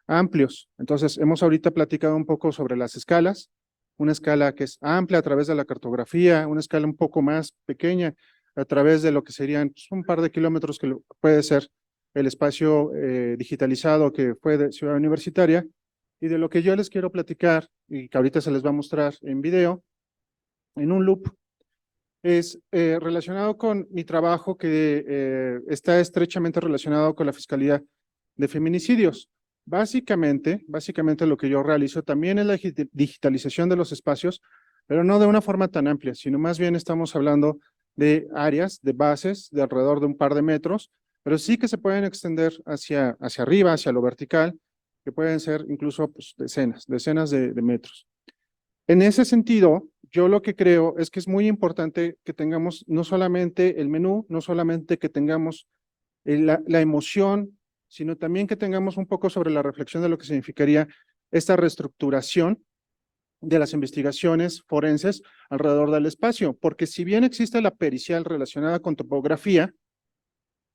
amplios. Entonces, hemos ahorita platicado un poco sobre las escalas, una escala que es amplia a través de la cartografía, una escala un poco más pequeña a través de lo que serían pues, un par de kilómetros que puede ser el espacio digitalizado que fue de Ciudad Universitaria, y de lo que yo les quiero platicar, y que ahorita se les va a mostrar en video, en un loop, es relacionado con mi trabajo que está estrechamente relacionado con la Fiscalía de Feminicidios. Básicamente lo que yo realizo también es la digitalización de los espacios, pero no de una forma tan amplia, sino más bien estamos hablando de áreas, de bases, de alrededor de un par de metros, pero sí que se pueden extender hacia arriba, hacia lo vertical, que pueden ser incluso pues, decenas de metros. En ese sentido, yo lo que creo es que es muy importante que tengamos no solamente el menú, no solamente que tengamos la emoción, sino también que tengamos un poco sobre la reflexión de lo que significaría esta reestructuración de las investigaciones forenses alrededor del espacio, porque si bien existe la pericial relacionada con topografía,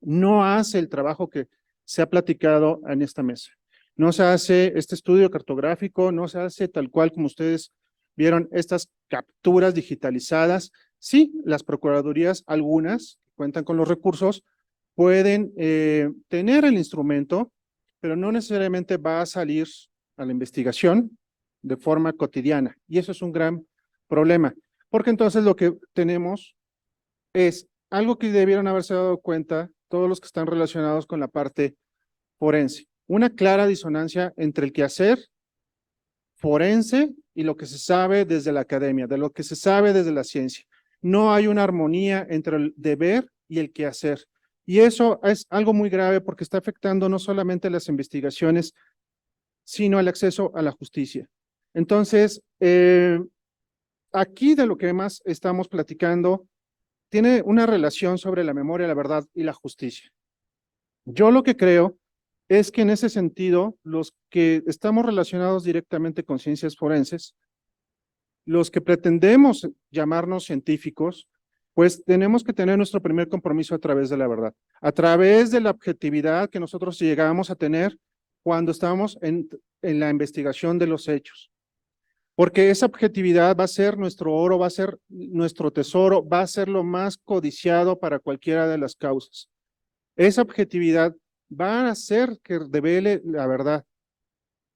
no hace el trabajo que se ha platicado en esta mesa. No se hace este estudio cartográfico, no se hace tal cual como ustedes vieron estas capturas digitalizadas. Sí, las procuradurías, algunas, que cuentan con los recursos, pueden tener el instrumento, pero no necesariamente va a salir a la investigación de forma cotidiana. Y eso es un gran problema, porque entonces lo que tenemos es algo que debieron haberse dado cuenta todos los que están relacionados con la parte forense. Una clara disonancia entre el quehacer forense y lo que se sabe desde la academia, de lo que se sabe desde la ciencia. No hay una armonía entre el deber y el quehacer. Y eso es algo muy grave porque está afectando no solamente las investigaciones, sino el acceso a la justicia. Entonces, aquí de lo que más estamos platicando, tiene una relación sobre la memoria, la verdad y la justicia. Yo lo que creo es que en ese sentido, los que estamos relacionados directamente con ciencias forenses, los que pretendemos llamarnos científicos, pues tenemos que tener nuestro primer compromiso a través de la verdad, a través de la objetividad que nosotros llegamos a tener cuando estamos en la investigación de los hechos. Porque esa objetividad va a ser nuestro oro, va a ser nuestro tesoro, va a ser lo más codiciado para cualquiera de las causas. Esa objetividad va a hacer que revele la verdad.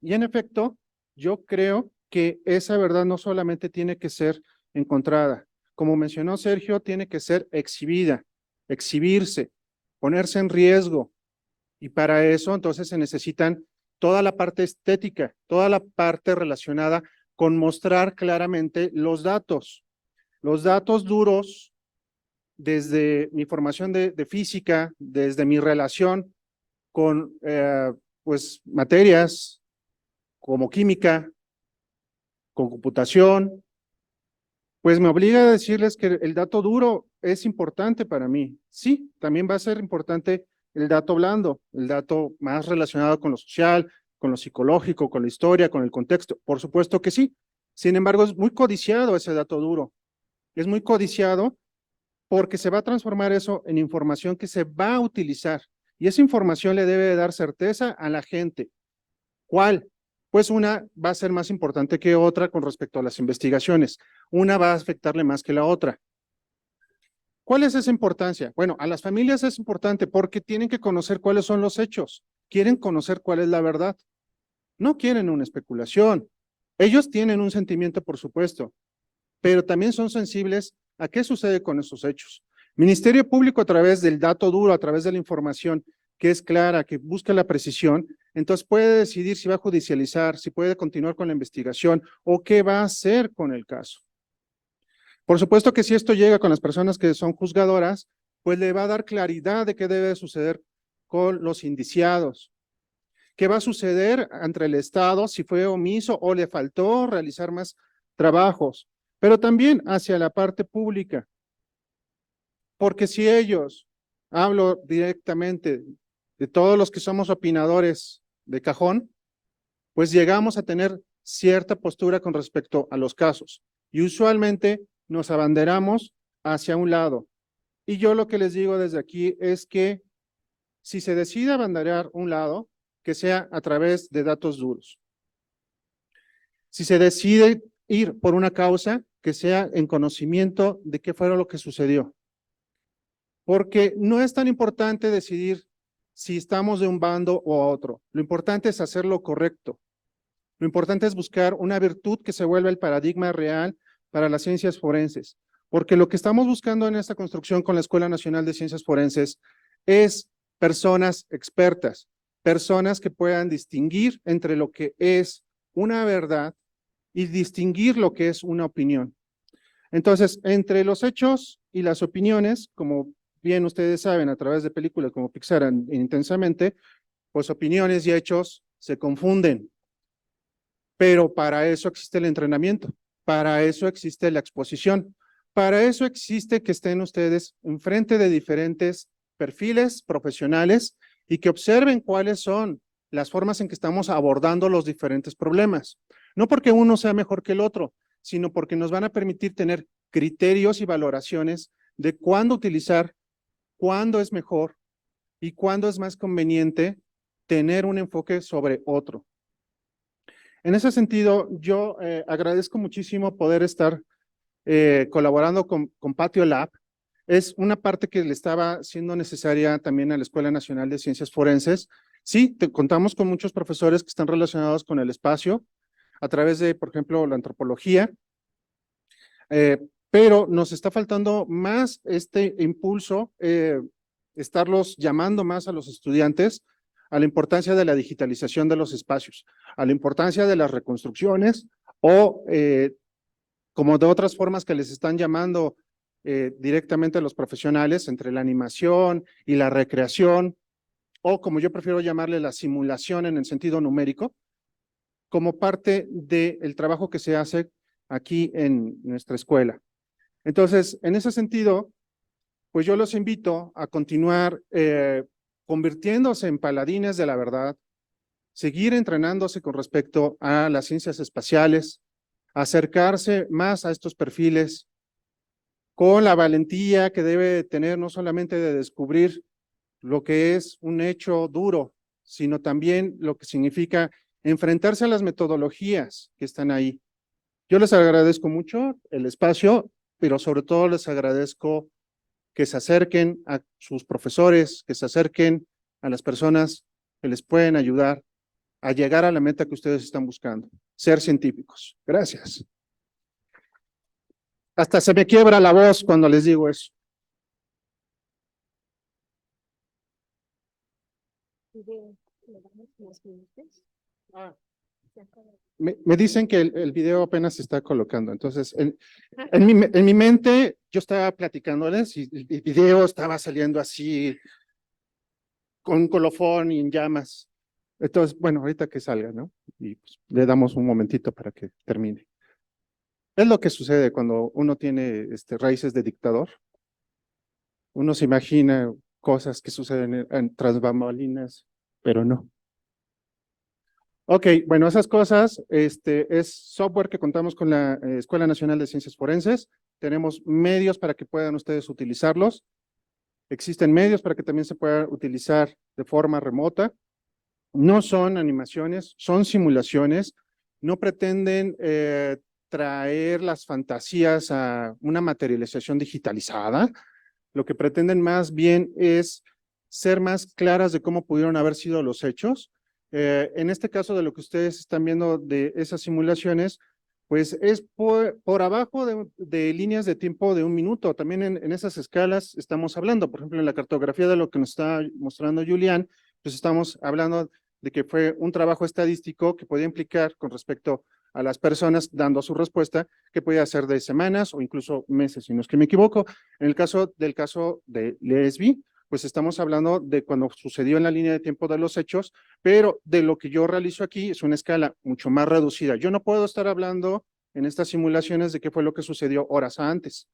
Y en efecto, yo creo que esa verdad no solamente tiene que ser encontrada. Como mencionó Sergio, tiene que ser exhibida, exhibirse, ponerse en riesgo. Y para eso entonces se necesitan toda la parte estética, toda la parte relacionada con mostrar claramente los datos duros, desde mi formación de física, desde mi relación con pues materias como química, con computación, pues me obliga a decirles que el dato duro es importante para mí. Sí, también va a ser importante el dato blando, el dato más relacionado con lo social, con lo psicológico, con la historia, con el contexto. Por supuesto que sí. Sin embargo, es muy codiciado ese dato duro. Es muy codiciado porque se va a transformar eso en información que se va a utilizar. Y esa información le debe dar certeza a la gente. ¿Cuál? Pues una va a ser más importante que otra con respecto a las investigaciones. Una va a afectarle más que la otra. ¿Cuál es esa importancia? Bueno, a las familias es importante porque tienen que conocer cuáles son los hechos, quieren conocer cuál es la verdad, no quieren una especulación. Ellos tienen un sentimiento, por supuesto, pero también son sensibles a qué sucede con esos hechos. Ministerio Público, a través del dato duro, a través de la información que es clara, que busca la precisión, entonces puede decidir si va a judicializar, si puede continuar con la investigación o qué va a hacer con el caso. Por supuesto que si esto llega con las personas que son juzgadoras, pues le va a dar claridad de qué debe suceder con los indiciados. ¿Qué va a suceder entre el Estado si fue omiso o le faltó realizar más trabajos? Pero también hacia la parte pública. Porque si ellos, hablo directamente de todos los que somos opinadores de cajón, pues llegamos a tener cierta postura con respecto a los casos. Y usualmente nos abanderamos hacia un lado. Y yo lo que les digo desde aquí es que si se decide abanderar un lado, que sea a través de datos duros. Si se decide ir por una causa, que sea en conocimiento de qué fue lo que sucedió. Porque no es tan importante decidir si estamos de un bando o a otro. Lo importante es hacer lo correcto. Lo importante es buscar una virtud que se vuelva el paradigma real para las ciencias forenses. Porque lo que estamos buscando en esta construcción con la Escuela Nacional de Ciencias Forenses es personas expertas, personas que puedan distinguir entre lo que es una verdad y distinguir lo que es una opinión. Entonces, entre los hechos y las opiniones, como bien ustedes saben a través de películas como Pixar Intensamente, pues opiniones y hechos se confunden. Pero para eso existe el entrenamiento, para eso existe la exposición, para eso existe que estén ustedes enfrente de diferentes perfiles profesionales y que observen cuáles son las formas en que estamos abordando los diferentes problemas. No porque uno sea mejor que el otro, sino porque nos van a permitir tener criterios y valoraciones de cuándo utilizar, cuándo es mejor y cuándo es más conveniente tener un enfoque sobre otro. En ese sentido, yo agradezco muchísimo poder estar colaborando con Patio Lab. Es una parte que le estaba siendo necesaria también a la Escuela Nacional de Ciencias Forenses. Sí, contamos con muchos profesores que están relacionados con el espacio a través de, por ejemplo, la antropología, pero nos está faltando más este impulso, estarlos llamando más a los estudiantes a la importancia de la digitalización de los espacios, a la importancia de las reconstrucciones o como de otras formas que les están llamando directamente a los profesionales, entre la animación y la recreación, o como yo prefiero llamarle la simulación en el sentido numérico, como parte del trabajo que se hace aquí en nuestra escuela. Entonces, en ese sentido, pues yo los invito a continuar convirtiéndose en paladines de la verdad, seguir entrenándose con respecto a las ciencias espaciales, acercarse más a estos perfiles con la valentía que debe tener no solamente de descubrir lo que es un hecho duro, sino también lo que significa enfrentarse a las metodologías que están ahí. Yo les agradezco mucho el espacio, pero sobre todo les agradezco que se acerquen a sus profesores, que se acerquen a las personas que les pueden ayudar a llegar a la meta que ustedes están buscando, ser científicos. Gracias. Hasta se me quiebra la voz cuando les digo eso. Me dicen que el video apenas se está colocando, entonces en mi mente yo estaba platicándoles y el video estaba saliendo así con un colofón y en llamas. Entonces, bueno, ahorita que salga, ¿no? Y pues, le damos un momentito para que termine. Es lo que sucede cuando uno tiene raíces de dictador. Uno se imagina cosas que suceden tras bambalinas, pero no. Ok, bueno, esas cosas, es software que contamos con la Escuela Nacional de Ciencias Forenses. Tenemos medios para que puedan ustedes utilizarlos. Existen medios para que también se puedan utilizar de forma remota. No son animaciones, son simulaciones. No pretenden traer las fantasías a una materialización digitalizada. Lo que pretenden más bien es ser más claras de cómo pudieron haber sido los hechos. En este caso de lo que ustedes están viendo de esas simulaciones, pues es por abajo de líneas de tiempo de 1 minuto. También en esas escalas estamos hablando, por ejemplo, en la cartografía de lo que nos está mostrando Julián, pues estamos hablando de que fue un trabajo estadístico que podía implicar con respecto a las personas dando su respuesta, que podía ser de semanas o incluso meses, si no es que me equivoco. En el caso de Lesbi, pues estamos hablando de cuando sucedió en la línea de tiempo de los hechos, pero de lo que yo realizo aquí es una escala mucho más reducida. Yo no puedo estar hablando en estas simulaciones de qué fue lo que sucedió horas antes,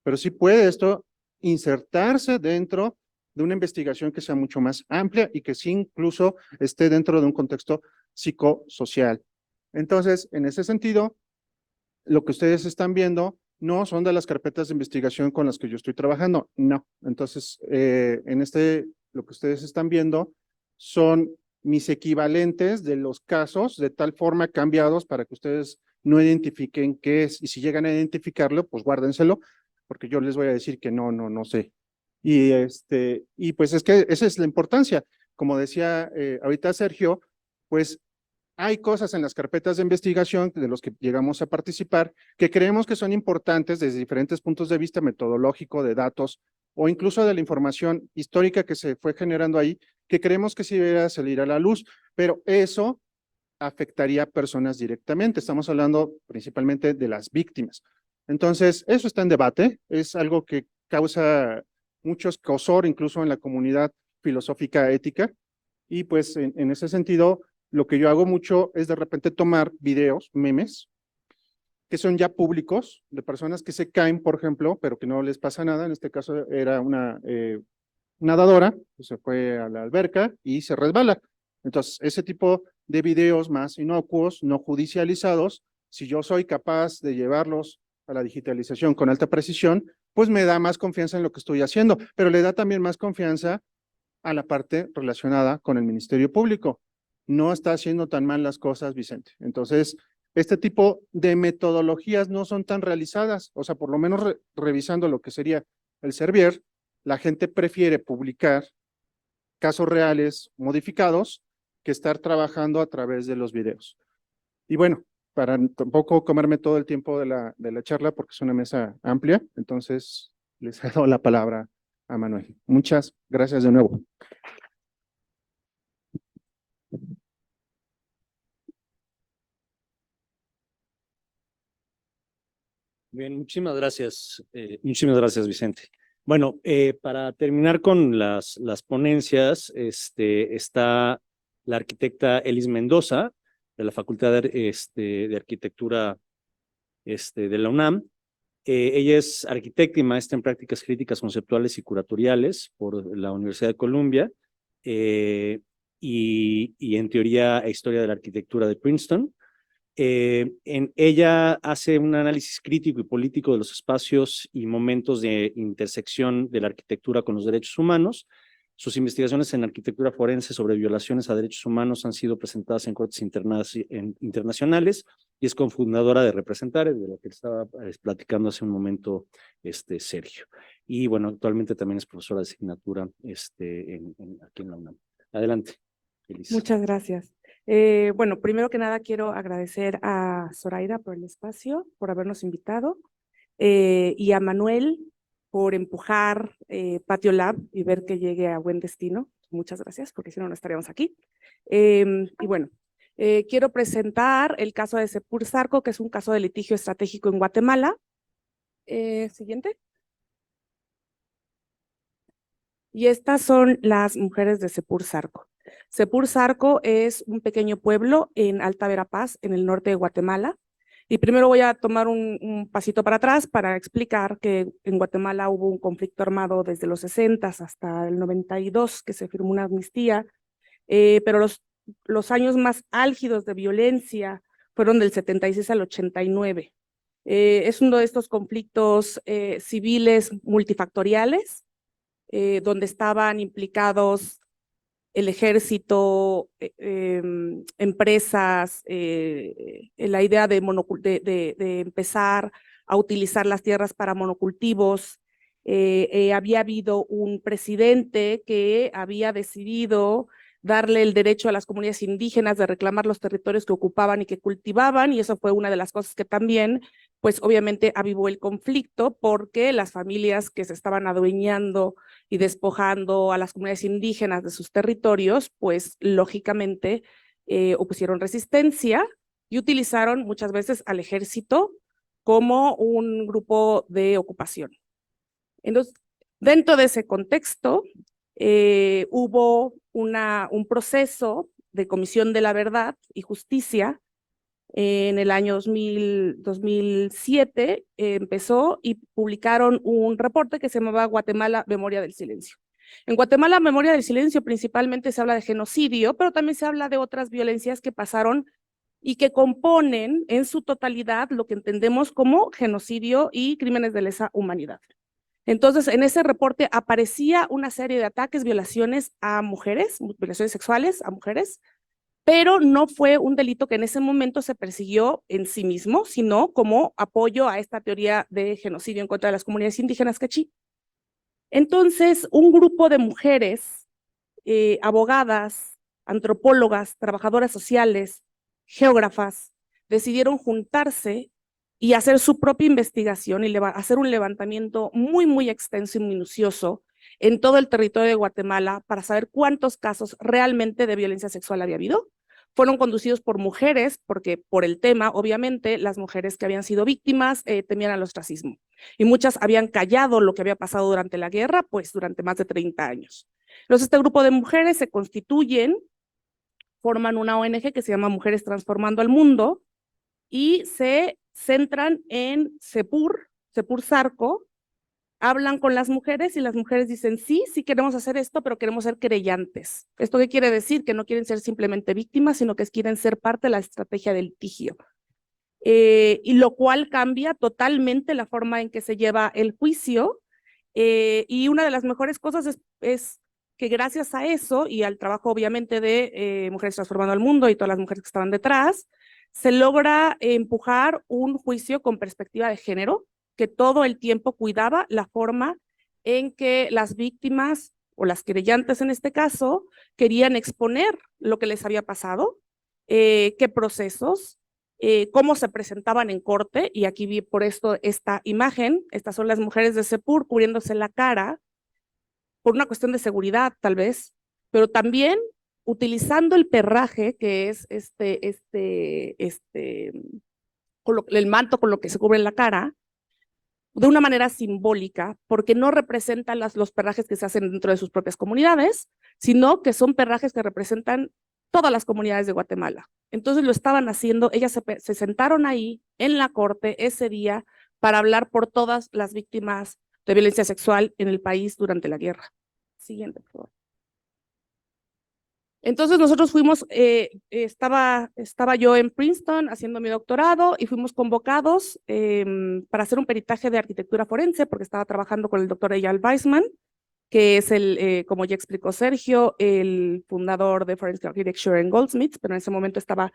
pero sí puede esto insertarse dentro de una investigación que sea mucho más amplia y que sí incluso esté dentro de un contexto psicosocial. Entonces, en ese sentido, lo que ustedes están viendo no son de las carpetas de investigación con las que yo estoy trabajando, no. Entonces, lo que ustedes están viendo son mis equivalentes de los casos, de tal forma cambiados para que ustedes no identifiquen qué es, y si llegan a identificarlo, pues guárdenselo, porque yo les voy a decir que no sé. Y pues es que esa es la importancia. Como decía ahorita Sergio, pues hay cosas en las carpetas de investigación de los que llegamos a participar que creemos que son importantes desde diferentes puntos de vista metodológico, de datos o incluso de la información histórica que se fue generando ahí, que creemos que sí debería salir a la luz, pero eso afectaría a personas directamente. Estamos hablando principalmente de las víctimas. Entonces, eso está en debate, es algo que causa mucho escozor incluso en la comunidad filosófica ética, y pues en ese sentido, lo que yo hago mucho es de repente tomar videos, memes, que son ya públicos, de personas que se caen, por ejemplo, pero que no les pasa nada. En este caso era una nadadora que se fue a la alberca y se resbala. Entonces, ese tipo de videos más inocuos, no judicializados, si yo soy capaz de llevarlos a la digitalización con alta precisión, pues me da más confianza en lo que estoy haciendo, pero le da también más confianza a la parte relacionada con el Ministerio Público. No está haciendo tan mal las cosas, Vicente. Entonces, este tipo de metodologías no son tan realizadas, o sea, por lo menos revisando lo que sería el Servier, la gente prefiere publicar casos reales modificados que estar trabajando a través de los videos. Y bueno, para tampoco comerme todo el tiempo de la charla, porque es una mesa amplia, entonces les cedo la palabra a Manuel. Muchas gracias de nuevo.
Bien, muchísimas gracias, Vicente. Bueno, para terminar con las ponencias, está la arquitecta Elis Mendoza, de la Facultad de Arquitectura de la UNAM. Ella es arquitecta y maestra en prácticas críticas conceptuales y curatoriales por la Universidad de Columbia, y en teoría e historia de la arquitectura de Princeton. Ella hace un análisis crítico y político de los espacios y momentos de intersección de la arquitectura con los derechos humanos. Sus investigaciones en arquitectura forense sobre violaciones a derechos humanos han sido presentadas en cortes internacionales, y es cofundadora de Representare, de lo que estaba platicando hace un momento Sergio. Y bueno, actualmente también es profesora de asignatura aquí en la UNAM. Adelante, Elisa.
Muchas gracias. Bueno, primero que nada quiero agradecer a Zoraida por el espacio, por habernos invitado, y a Manuel por empujar Patio Lab y ver que llegue a buen destino. Muchas gracias, porque si no, no estaríamos aquí. Y bueno, quiero presentar el caso de Sepur Zarco, que es un caso de litigio estratégico en Guatemala. Siguiente. Y estas son las mujeres de Sepur Zarco. Sepur Zarco es un pequeño pueblo en Alta Verapaz, en el norte de Guatemala. Y primero voy a tomar un pasito para atrás para explicar que en Guatemala hubo un conflicto armado desde los 60 hasta el 92, que se firmó una amnistía, pero los años más álgidos de violencia fueron del 76 al 89. Es uno de estos conflictos civiles multifactoriales, donde estaban implicados el ejército, empresas, la idea de empezar a utilizar las tierras para monocultivos, había habido un presidente que había decidido darle el derecho a las comunidades indígenas de reclamar los territorios que ocupaban y que cultivaban, y eso fue una de las cosas que también, pues obviamente avivó el conflicto, porque las familias que se estaban adueñando y despojando a las comunidades indígenas de sus territorios, pues lógicamente opusieron resistencia y utilizaron muchas veces al ejército como un grupo de ocupación. Entonces, dentro de ese contexto, hubo un proceso de Comisión de la Verdad y Justicia en el año 2007, empezó y publicaron un reporte que se llamaba Guatemala, Memoria del Silencio. En Guatemala, Memoria del Silencio, principalmente se habla de genocidio, pero también se habla de otras violencias que pasaron y que componen en su totalidad lo que entendemos como genocidio y crímenes de lesa humanidad. Entonces, en ese reporte aparecía una serie de ataques, violaciones a mujeres, violaciones sexuales a mujeres, pero no fue un delito que en ese momento se persiguió en sí mismo, sino como apoyo a esta teoría de genocidio en contra de las comunidades indígenas quechí. Entonces, un grupo de mujeres, abogadas, antropólogas, trabajadoras sociales, geógrafas, decidieron juntarse y hacer su propia investigación y hacer un levantamiento muy, muy extenso y minucioso en todo el territorio de Guatemala para saber cuántos casos realmente de violencia sexual había habido. Fueron conducidos por mujeres, porque por el tema, obviamente, las mujeres que habían sido víctimas temían al ostracismo. Y muchas habían callado lo que había pasado durante la guerra, pues durante más de 30 años. Entonces, este grupo de mujeres se constituyen, forman una ONG que se llama Mujeres Transformando al Mundo, y se centran en Cepur Zarco, hablan con las mujeres y las mujeres dicen, sí, sí queremos hacer esto, pero queremos ser querellantes. ¿Esto qué quiere decir? Que no quieren ser simplemente víctimas, sino que quieren ser parte de la estrategia del litigio. Y lo cual cambia totalmente la forma en que se lleva el juicio. Y una de las mejores cosas es que gracias a eso y al trabajo obviamente de Mujeres Transformando al Mundo y todas las mujeres que estaban detrás, se logra empujar un juicio con perspectiva de género, que todo el tiempo cuidaba la forma en que las víctimas o las querellantes en este caso querían exponer lo que les había pasado, qué procesos, cómo se presentaban en corte, y aquí vi por esto esta imagen. Estas son las mujeres de Cepur cubriéndose la cara por una cuestión de seguridad tal vez, pero también utilizando el perraje, que es el manto con lo que se cubre la cara, de una manera simbólica, porque no representan los perrajes que se hacen dentro de sus propias comunidades, sino que son perrajes que representan todas las comunidades de Guatemala. Entonces lo estaban haciendo, ellas se sentaron ahí en la corte ese día para hablar por todas las víctimas de violencia sexual en el país durante la guerra. Siguiente, por favor. Entonces nosotros fuimos, estaba yo en Princeton haciendo mi doctorado y fuimos convocados para hacer un peritaje de arquitectura forense, porque estaba trabajando con el doctor Eyal Weissman, que es como ya explicó Sergio, el fundador de Forensic Architecture en Goldsmiths, pero en ese momento estaba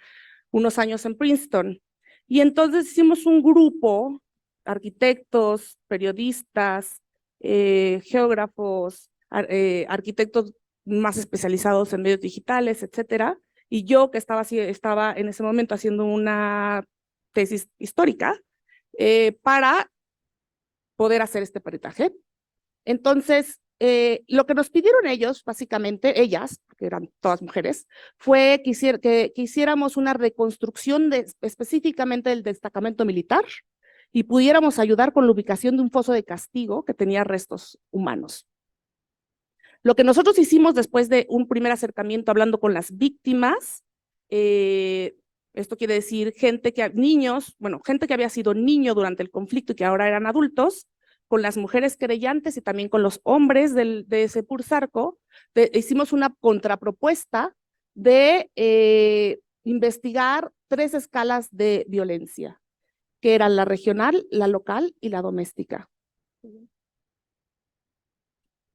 unos años en Princeton. Y entonces hicimos un grupo, arquitectos, periodistas, geógrafos, arquitectos más especializados en medios digitales, etcétera, y yo que estaba en ese momento haciendo una tesis histórica para poder hacer este peritaje. Entonces, lo que nos pidieron ellos, básicamente, ellas, que eran todas mujeres, fue que hiciéramos una reconstrucción específicamente del destacamento militar y pudiéramos ayudar con la ubicación de un foso de castigo que tenía restos humanos. Lo que nosotros hicimos después de un primer acercamiento hablando con las víctimas, esto quiere decir gente que había sido niño durante el conflicto y que ahora eran adultos, con las mujeres querellantes y también con los hombres de Cepur Zarco, hicimos una contrapropuesta de investigar 3 escalas de violencia, que eran la regional, la local y la doméstica.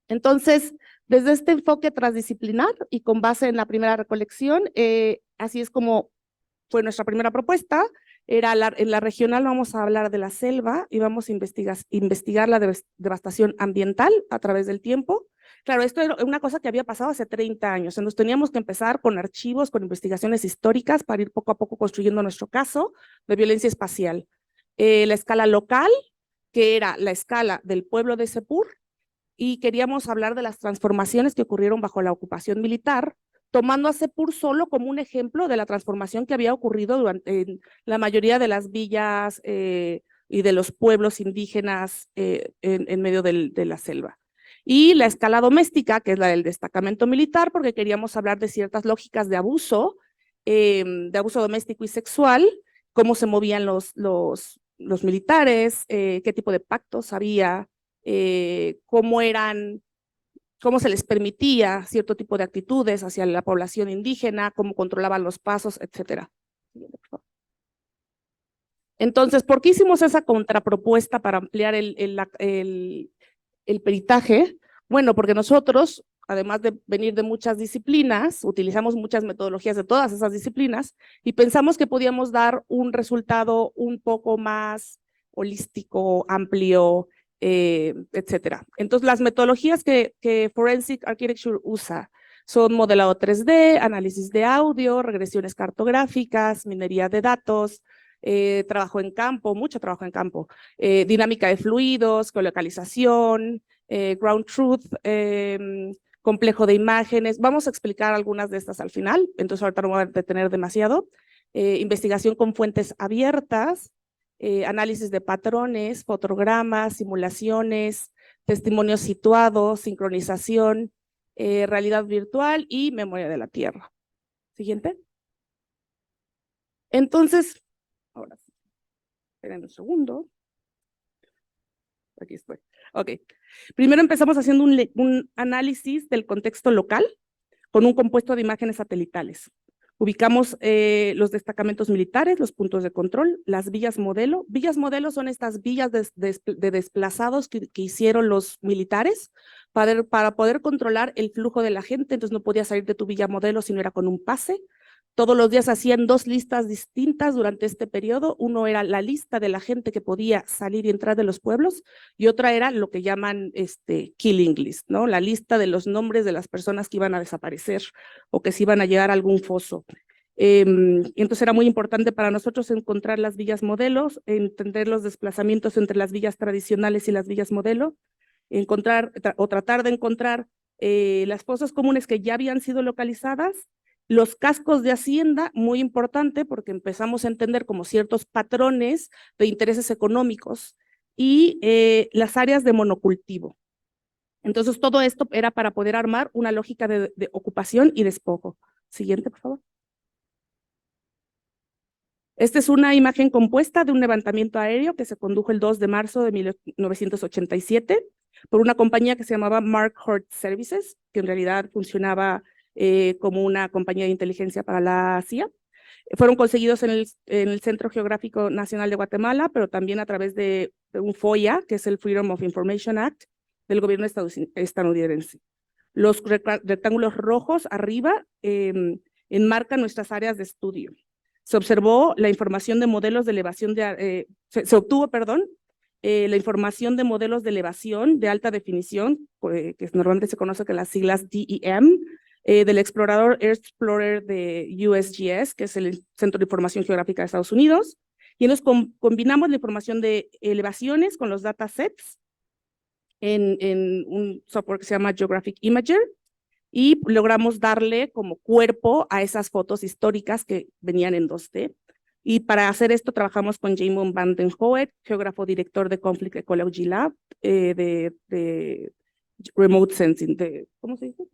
Entonces, desde este enfoque transdisciplinar y con base en la primera recolección, así es como fue nuestra primera propuesta. En la regional vamos a hablar de la selva y vamos a investigar la devastación ambiental a través del tiempo. Claro, esto era una cosa que había pasado hace 30 años. Entonces teníamos que empezar con archivos, con investigaciones históricas para ir poco a poco construyendo nuestro caso de violencia espacial. La escala local, que era la escala del pueblo de Sepur, y queríamos hablar de las transformaciones que ocurrieron bajo la ocupación militar, tomando a Sepur solo como un ejemplo de la transformación que había ocurrido en la mayoría de las villas y de los pueblos indígenas en medio de la selva. Y la escala doméstica, que es la del destacamento militar, porque queríamos hablar de ciertas lógicas de abuso doméstico y sexual, cómo se movían los militares, qué tipo de pactos había, cómo se les permitía cierto tipo de actitudes hacia la población indígena, cómo controlaban los pasos, etcétera. Entonces, ¿por qué hicimos esa contrapropuesta para ampliar el peritaje? Bueno, porque nosotros, además de venir de muchas disciplinas, utilizamos muchas metodologías de todas esas disciplinas y pensamos que podíamos dar un resultado un poco más holístico, amplio, etcétera. Entonces, las metodologías que Forensic Architecture usa son modelado 3D, análisis de audio, regresiones cartográficas, minería de datos, trabajo en campo, mucho trabajo en campo, dinámica de fluidos, colocalización, ground truth, complejo de imágenes. Vamos a explicar algunas de estas al final, entonces ahorita no voy a detener demasiado. Investigación con fuentes abiertas, análisis de patrones, fotogramas, simulaciones, testimonios situados, sincronización, realidad virtual y memoria de la Tierra. Siguiente. Entonces, ahora sí, esperen un segundo. Aquí estoy. Ok. Primero empezamos haciendo un análisis del contexto local con un compuesto de imágenes satelitales. Ubicamos los destacamentos militares, los puntos de control, las villas modelo. Villas modelo son estas villas de desplazados que hicieron los militares para poder controlar el flujo de la gente. Entonces no podías salir de tu villa modelo si no era con un pase. Todos los días hacían 2 listas distintas durante este periodo. Uno era la lista de la gente que podía salir y entrar de los pueblos y otra era lo que llaman killing list, ¿no? La lista de los nombres de las personas que iban a desaparecer o que se iban a llegar a algún foso. Entonces era muy importante para nosotros encontrar las villas modelos, entender los desplazamientos entre las villas tradicionales y las villas modelo, tratar de encontrar las fosas comunes que ya habían sido localizadas. Los cascos de hacienda, muy importante porque empezamos a entender como ciertos patrones de intereses económicos y las áreas de monocultivo. Entonces todo esto era para poder armar una lógica de ocupación y despojo. Siguiente, por favor. Esta es una imagen compuesta de un levantamiento aéreo que se condujo el 2 de marzo de 1987 por una compañía que se llamaba Mark Hort Services, que en realidad funcionaba como una compañía de inteligencia para la CIA. Fueron conseguidos en el Centro Geográfico Nacional de Guatemala, pero también a través de un FOIA, que es el Freedom of Information Act del gobierno estadounidense. Los rectángulos rojos arriba enmarcan nuestras áreas de estudio. Se observó la información de modelos de elevación se obtuvo, perdón, la información de modelos de elevación de alta definición, que normalmente se conoce con las siglas DEM, del explorador Earth Explorer de USGS, que es el Centro de Información Geográfica de Estados Unidos, y nos combinamos la información de elevaciones con los datasets en un software que se llama Geographic Imager, y logramos darle como cuerpo a esas fotos históricas que venían en 2D. Y para hacer esto trabajamos con Jamon van den Hoet, geógrafo director de Conflict Ecology Lab, de Remote Sensing, ¿cómo se dice?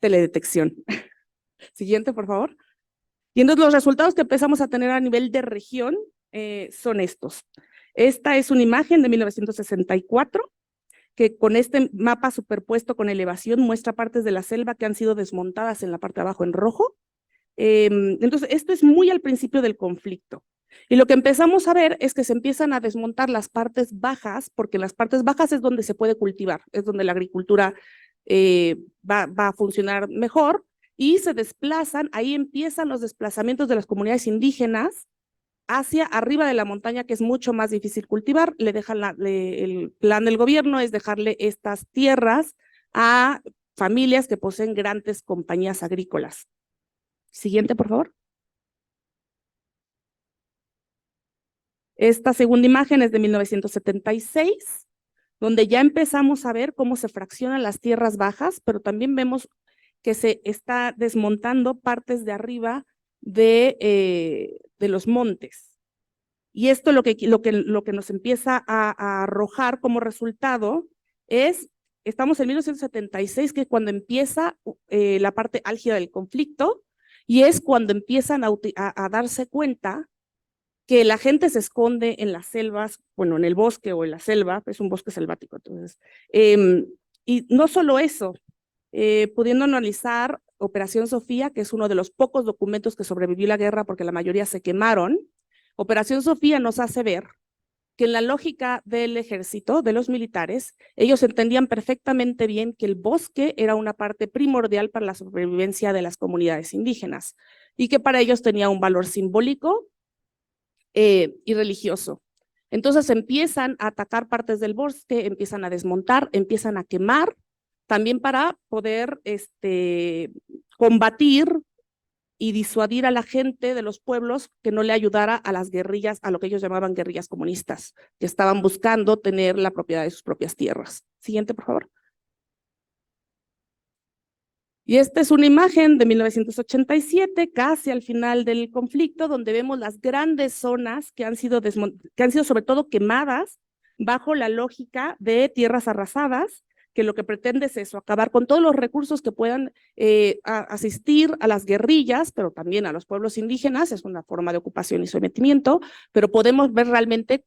Teledetección. Siguiente, por favor. Y entonces los resultados que empezamos a tener a nivel de región son estos. Esta es una imagen de 1964, que con este mapa superpuesto con elevación muestra partes de la selva que han sido desmontadas en la parte de abajo en rojo. Entonces, esto es muy al principio del conflicto. Y lo que empezamos a ver es que se empiezan a desmontar las partes bajas, porque en las partes bajas es donde se puede cultivar, es donde la agricultura va a funcionar mejor, y se desplazan, ahí empiezan los desplazamientos de las comunidades indígenas hacia arriba de la montaña, que es mucho más difícil cultivar. Le dejan el plan del gobierno es dejarle estas tierras a familias que poseen grandes compañías agrícolas. Siguiente, por favor. Esta segunda imagen es de 1976, donde ya empezamos a ver cómo se fraccionan las tierras bajas, pero también vemos que se está desmontando partes de arriba de los montes. Y esto lo que nos empieza a arrojar como resultado es, estamos en 1976, que es cuando empieza la parte álgida del conflicto, y es cuando empiezan a darse cuenta que la gente se esconde en las selvas, bueno, en el bosque o en la selva, es un bosque selvático, entonces. Y no solo eso, pudiendo analizar Operación Sofía, que es uno de los pocos documentos que sobrevivió la guerra porque la mayoría se quemaron. Operación Sofía nos hace ver que en la lógica del ejército, de los militares, ellos entendían perfectamente bien que el bosque era una parte primordial para la supervivencia de las comunidades indígenas y que para ellos tenía un valor simbólico y religioso. Entonces empiezan a atacar partes del bosque, empiezan a desmontar, empiezan a quemar, también para poder combatir y disuadir a la gente de los pueblos que no le ayudara a las guerrillas, a lo que ellos llamaban guerrillas comunistas, que estaban buscando tener la propiedad de sus propias tierras. Siguiente, por favor. Y esta es una imagen de 1987, casi al final del conflicto, donde vemos las grandes zonas que han sido sobre todo quemadas bajo la lógica de tierras arrasadas, que lo que pretende es eso, acabar con todos los recursos que puedan asistir a las guerrillas, pero también a los pueblos indígenas. Es una forma de ocupación y sometimiento, pero podemos ver realmente,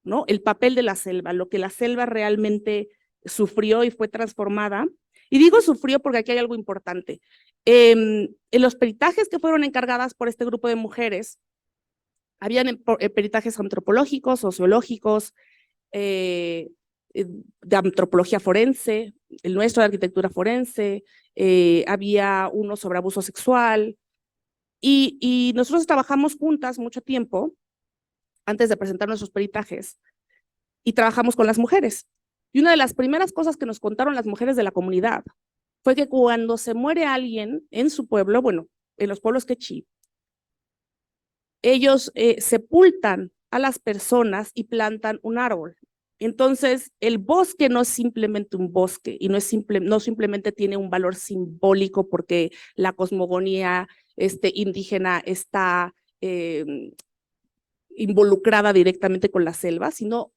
¿no?, el papel de la selva, lo que la selva realmente sufrió y fue transformada. Y digo sufrió porque aquí hay algo importante. En los peritajes que fueron encargadas por este grupo de mujeres, habían peritajes antropológicos, sociológicos, de antropología forense, el nuestro de arquitectura forense, había uno sobre abuso sexual, y nosotros trabajamos juntas mucho tiempo antes de presentar nuestros peritajes, y trabajamos con las mujeres. Y una de las primeras cosas que nos contaron las mujeres de la comunidad fue que cuando se muere alguien en su pueblo, bueno, en los pueblos quechí, ellos sepultan a las personas y plantan un árbol. Entonces, el bosque no es simplemente un bosque y no simplemente tiene un valor simbólico porque la cosmogonía indígena está involucrada directamente con la selva, sino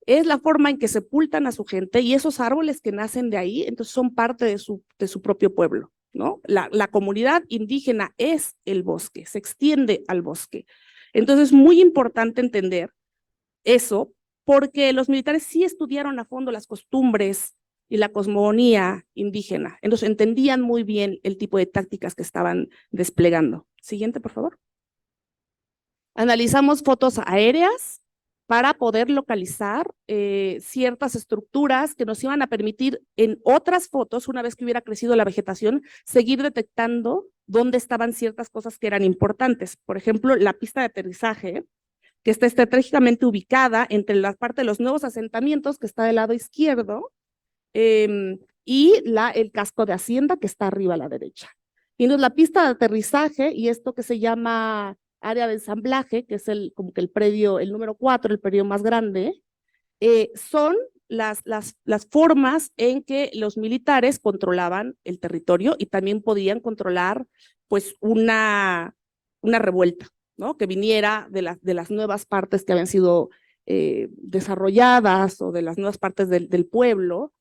es la forma en que sepultan a su gente, y esos árboles que nacen de ahí, entonces son parte de su propio pueblo, ¿no? La comunidad indígena es el bosque, se extiende al bosque. Entonces es muy importante entender eso, porque los militares sí estudiaron a fondo las costumbres y la cosmogonía indígena, entonces entendían muy bien el tipo de tácticas que estaban desplegando. Siguiente, por favor. Analizamos fotos aéreas para poder localizar ciertas estructuras que nos iban a permitir en otras fotos, una vez que hubiera crecido la vegetación, seguir detectando dónde estaban ciertas cosas que eran importantes. Por ejemplo, la pista de aterrizaje, que está estratégicamente ubicada entre la parte de los nuevos asentamientos, que está del lado izquierdo, y el casco de Hacienda, que está arriba a la derecha. Y entonces la pista de aterrizaje y esto que se llama área de ensamblaje, que es como que el predio, el número 4, el predio más grande, son las formas en que los militares controlaban el territorio y también podían controlar pues una revuelta, ¿no?, que viniera de las nuevas partes que habían sido desarrolladas o de las nuevas partes del pueblo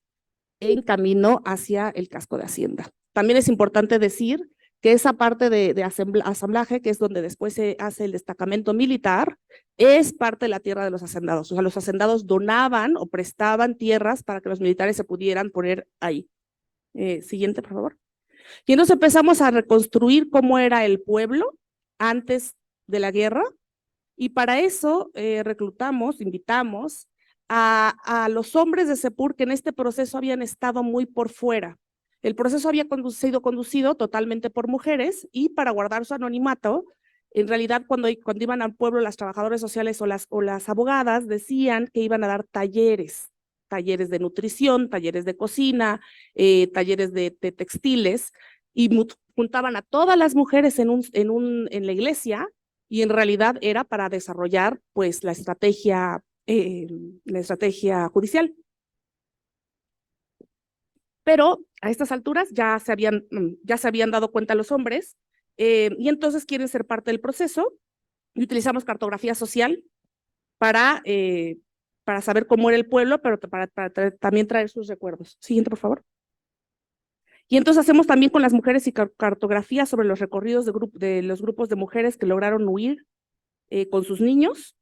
en camino hacia el casco de Hacienda. También es importante decir que esa parte de asamblaje, que es donde después se hace el destacamento militar, es parte de la tierra de los hacendados. O sea, los hacendados donaban o prestaban tierras para que los militares se pudieran poner ahí. Siguiente, por favor. Y entonces empezamos a reconstruir cómo era el pueblo antes de la guerra, y para eso invitamos a los hombres de Sepur que en este proceso habían estado muy por fuera. El proceso había sido conducido totalmente por mujeres y para guardar su anonimato, en realidad cuando iban al pueblo las trabajadoras sociales o las abogadas decían que iban a dar talleres de nutrición, talleres de cocina, talleres de textiles, y juntaban a todas las mujeres en la iglesia, y en realidad era para desarrollar pues la estrategia judicial. Pero a estas alturas ya se habían dado cuenta los hombres, y entonces quieren ser parte del proceso, y utilizamos cartografía social para saber cómo era el pueblo, pero para también traer sus recuerdos. Siguiente, por favor. Y entonces hacemos también con las mujeres y cartografía sobre los recorridos de los grupos de mujeres que lograron huir con sus niños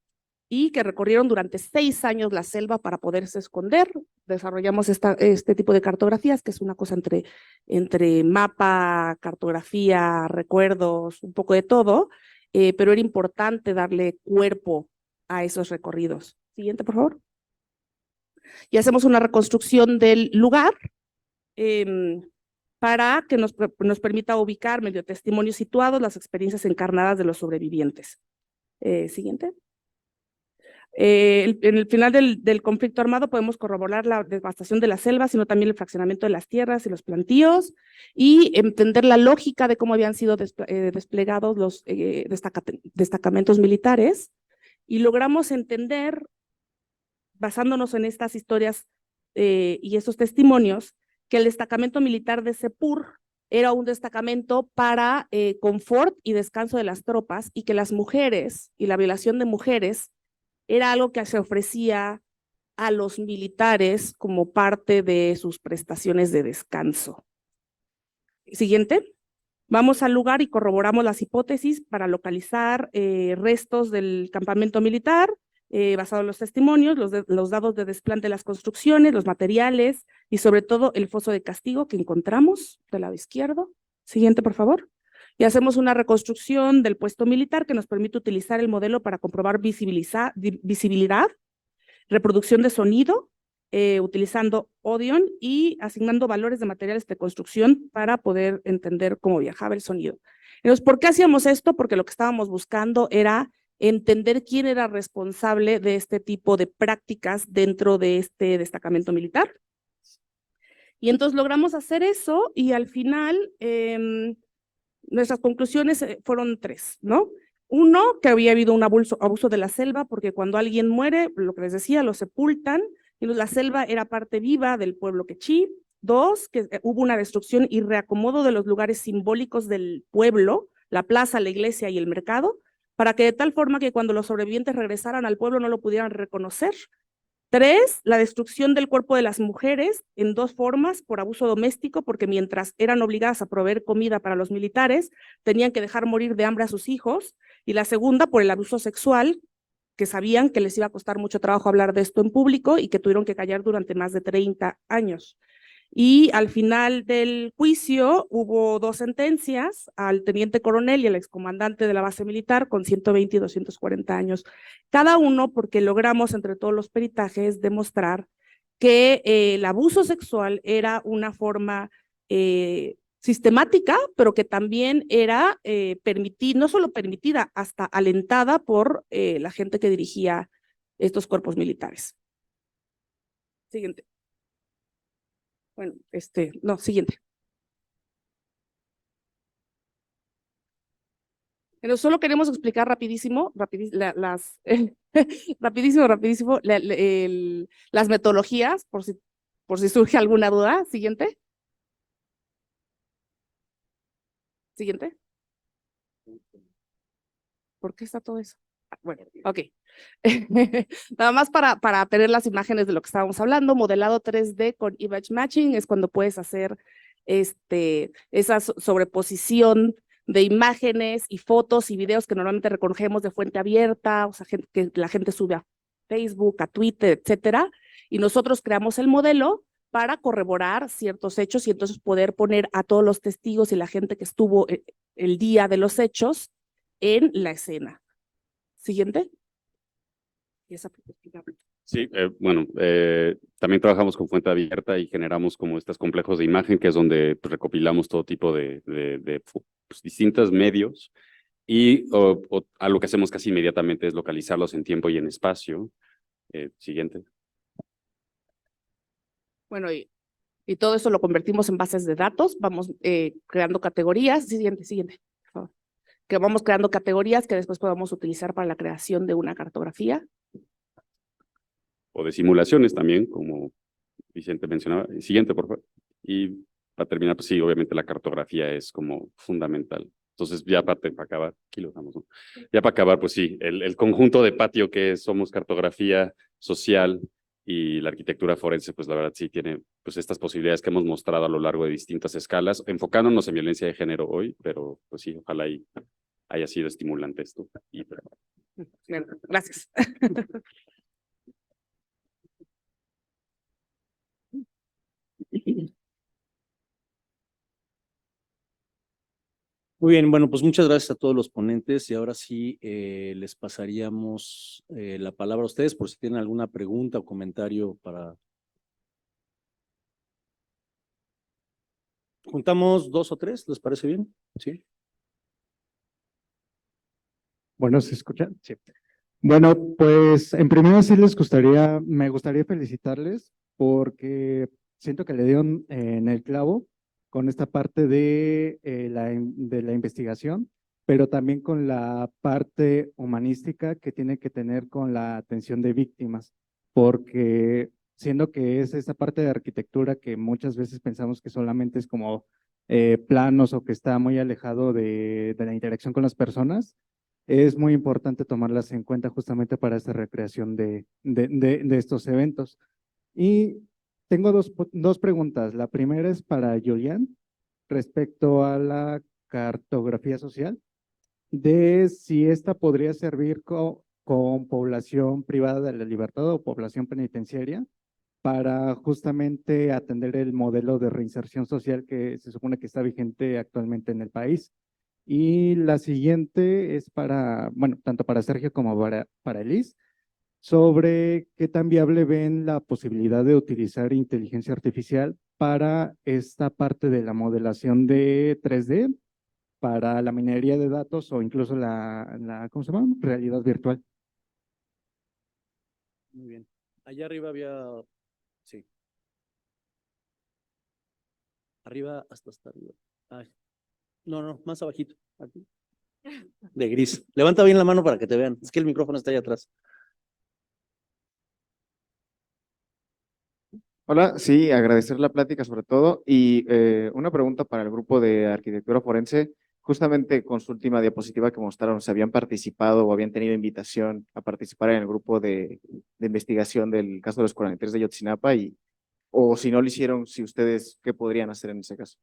y que recorrieron durante 6 años la selva para poderse esconder. Desarrollamos este tipo de cartografías, que es una cosa entre mapa, cartografía, recuerdos, un poco de todo, pero era importante darle cuerpo a esos recorridos. Siguiente, por favor. Y hacemos una reconstrucción del lugar para que nos permita ubicar, medio testimonios situados, las experiencias encarnadas de los sobrevivientes. Siguiente. En el final del conflicto armado podemos corroborar la devastación de la selva, sino también el fraccionamiento de las tierras y los plantíos, y entender la lógica de cómo habían sido desplegados los destacamentos militares, y logramos entender, basándonos en estas historias y estos testimonios, que el destacamento militar de Sepur era un destacamento para confort y descanso de las tropas, y que las mujeres y la violación de mujeres era algo que se ofrecía a los militares como parte de sus prestaciones de descanso. Siguiente. Vamos al lugar y corroboramos las hipótesis para localizar restos del campamento militar, basado en los testimonios, los dados de desplante de las construcciones, los materiales y sobre todo el foso de castigo que encontramos del lado izquierdo. Siguiente, por favor. Y hacemos una reconstrucción del puesto militar que nos permite utilizar el modelo para comprobar visibilidad, reproducción de sonido, utilizando Audion y asignando valores de materiales de construcción para poder entender cómo viajaba el sonido. Entonces, ¿por qué hacíamos esto? Porque lo que estábamos buscando era entender quién era responsable de este tipo de prácticas dentro de este destacamento militar. Y entonces logramos hacer eso, y al final nuestras conclusiones fueron 3, ¿no? 1, que había habido un abuso de la selva, porque cuando alguien muere, lo que les decía, lo sepultan, y la selva era parte viva del pueblo quechí. 2, que hubo una destrucción y reacomodo de los lugares simbólicos del pueblo, la plaza, la iglesia y el mercado, para que de tal forma que cuando los sobrevivientes regresaran al pueblo no lo pudieran reconocer. 3, la destrucción del cuerpo de las mujeres en 2 formas: por abuso doméstico, porque mientras eran obligadas a proveer comida para los militares, tenían que dejar morir de hambre a sus hijos, y la segunda, por el abuso sexual, que sabían que les iba a costar mucho trabajo hablar de esto en público y que tuvieron que callar durante más de 30 años. Y al final del juicio hubo 2 sentencias, al teniente coronel y al excomandante de la base militar, con 120 y 240 años cada uno, porque logramos entre todos los peritajes demostrar que el abuso sexual era una forma sistemática, pero que también era no solo permitida, hasta alentada por la gente que dirigía estos cuerpos militares. Siguiente. Bueno, no, siguiente. Pero solo queremos explicar rapidísimo las metodologías, por si surge alguna duda. Siguiente. Siguiente. ¿Por qué está todo eso? Bueno, ok. Nada más para tener las imágenes de lo que estábamos hablando. Modelado 3D con image matching es cuando puedes hacer esa sobreposición de imágenes y fotos y videos que normalmente recogemos de fuente abierta, o sea, que la gente sube a Facebook, a Twitter, etcétera, y nosotros creamos el modelo para corroborar ciertos hechos y entonces poder poner a todos los testigos y la gente que estuvo el día de los hechos en la escena. Siguiente. Y esa perspectiva.
Sí, bueno, también trabajamos con fuente abierta y generamos como estos complejos de imagen, que es donde pues, recopilamos todo tipo de pues, distintos medios y a lo que hacemos casi inmediatamente es localizarlos en tiempo y en espacio. Siguiente.
Bueno, y todo eso lo convertimos en bases de datos, vamos creando categorías. Siguiente, por favor. Que vamos creando categorías que después podamos utilizar para la creación de una cartografía.
O de simulaciones también, como Vicente mencionaba. Siguiente, por favor. Y para terminar, pues sí, obviamente la cartografía es como fundamental. Entonces, ya para acabar, aquí lo dejamos, ¿no? Ya para acabar, pues sí, el conjunto de patio que somos cartografía social y la arquitectura forense, pues la verdad sí tiene pues estas posibilidades que hemos mostrado a lo largo de distintas escalas, enfocándonos en violencia de género hoy, pero pues sí, ojalá haya sido estimulante esto.
Bien, gracias.
Muy bien, bueno, pues muchas gracias a todos los ponentes y ahora sí les pasaríamos la palabra a ustedes por si tienen alguna pregunta o comentario para... Juntamos 2 o 3, ¿les parece bien? Sí.
Bueno, ¿se escucha? Sí. Bueno, pues en primero sí me gustaría felicitarles porque siento que le dieron en el clavo con esta parte de la investigación, pero también con la parte humanística que tiene que tener con la atención de víctimas, porque siendo que es esa parte de arquitectura que muchas veces pensamos que solamente es como planos o que está muy alejado de la interacción con las personas, es muy importante tomarlas en cuenta justamente para esta recreación de estos eventos. Y tengo dos preguntas. La primera es para Julián respecto a la cartografía social, de si esta podría servir con población privada de la libertad o población penitenciaria para justamente atender el modelo de reinserción social que se supone que está vigente actualmente en el país. Y la siguiente es para, bueno, tanto para Sergio como para Elis, sobre qué tan viable ven la posibilidad de utilizar inteligencia artificial para esta parte de la modelación de 3D, para la minería de datos o incluso ¿cómo se llama? Realidad virtual.
Muy bien. Allá arriba había... Sí. Arriba, hasta arriba. Ay. No, más abajito. Aquí. De gris. Levanta bien la mano para que te vean. Es que el micrófono está allá atrás.
Hola, sí, agradecer la plática sobre todo y una pregunta para el grupo de arquitectura forense. Justamente con su última diapositiva que mostraron, ¿se habían participado o habían tenido invitación a participar en el grupo de investigación del caso de los 43 de Yotzinapa? O si no lo hicieron, si ustedes, ¿qué podrían hacer en ese caso?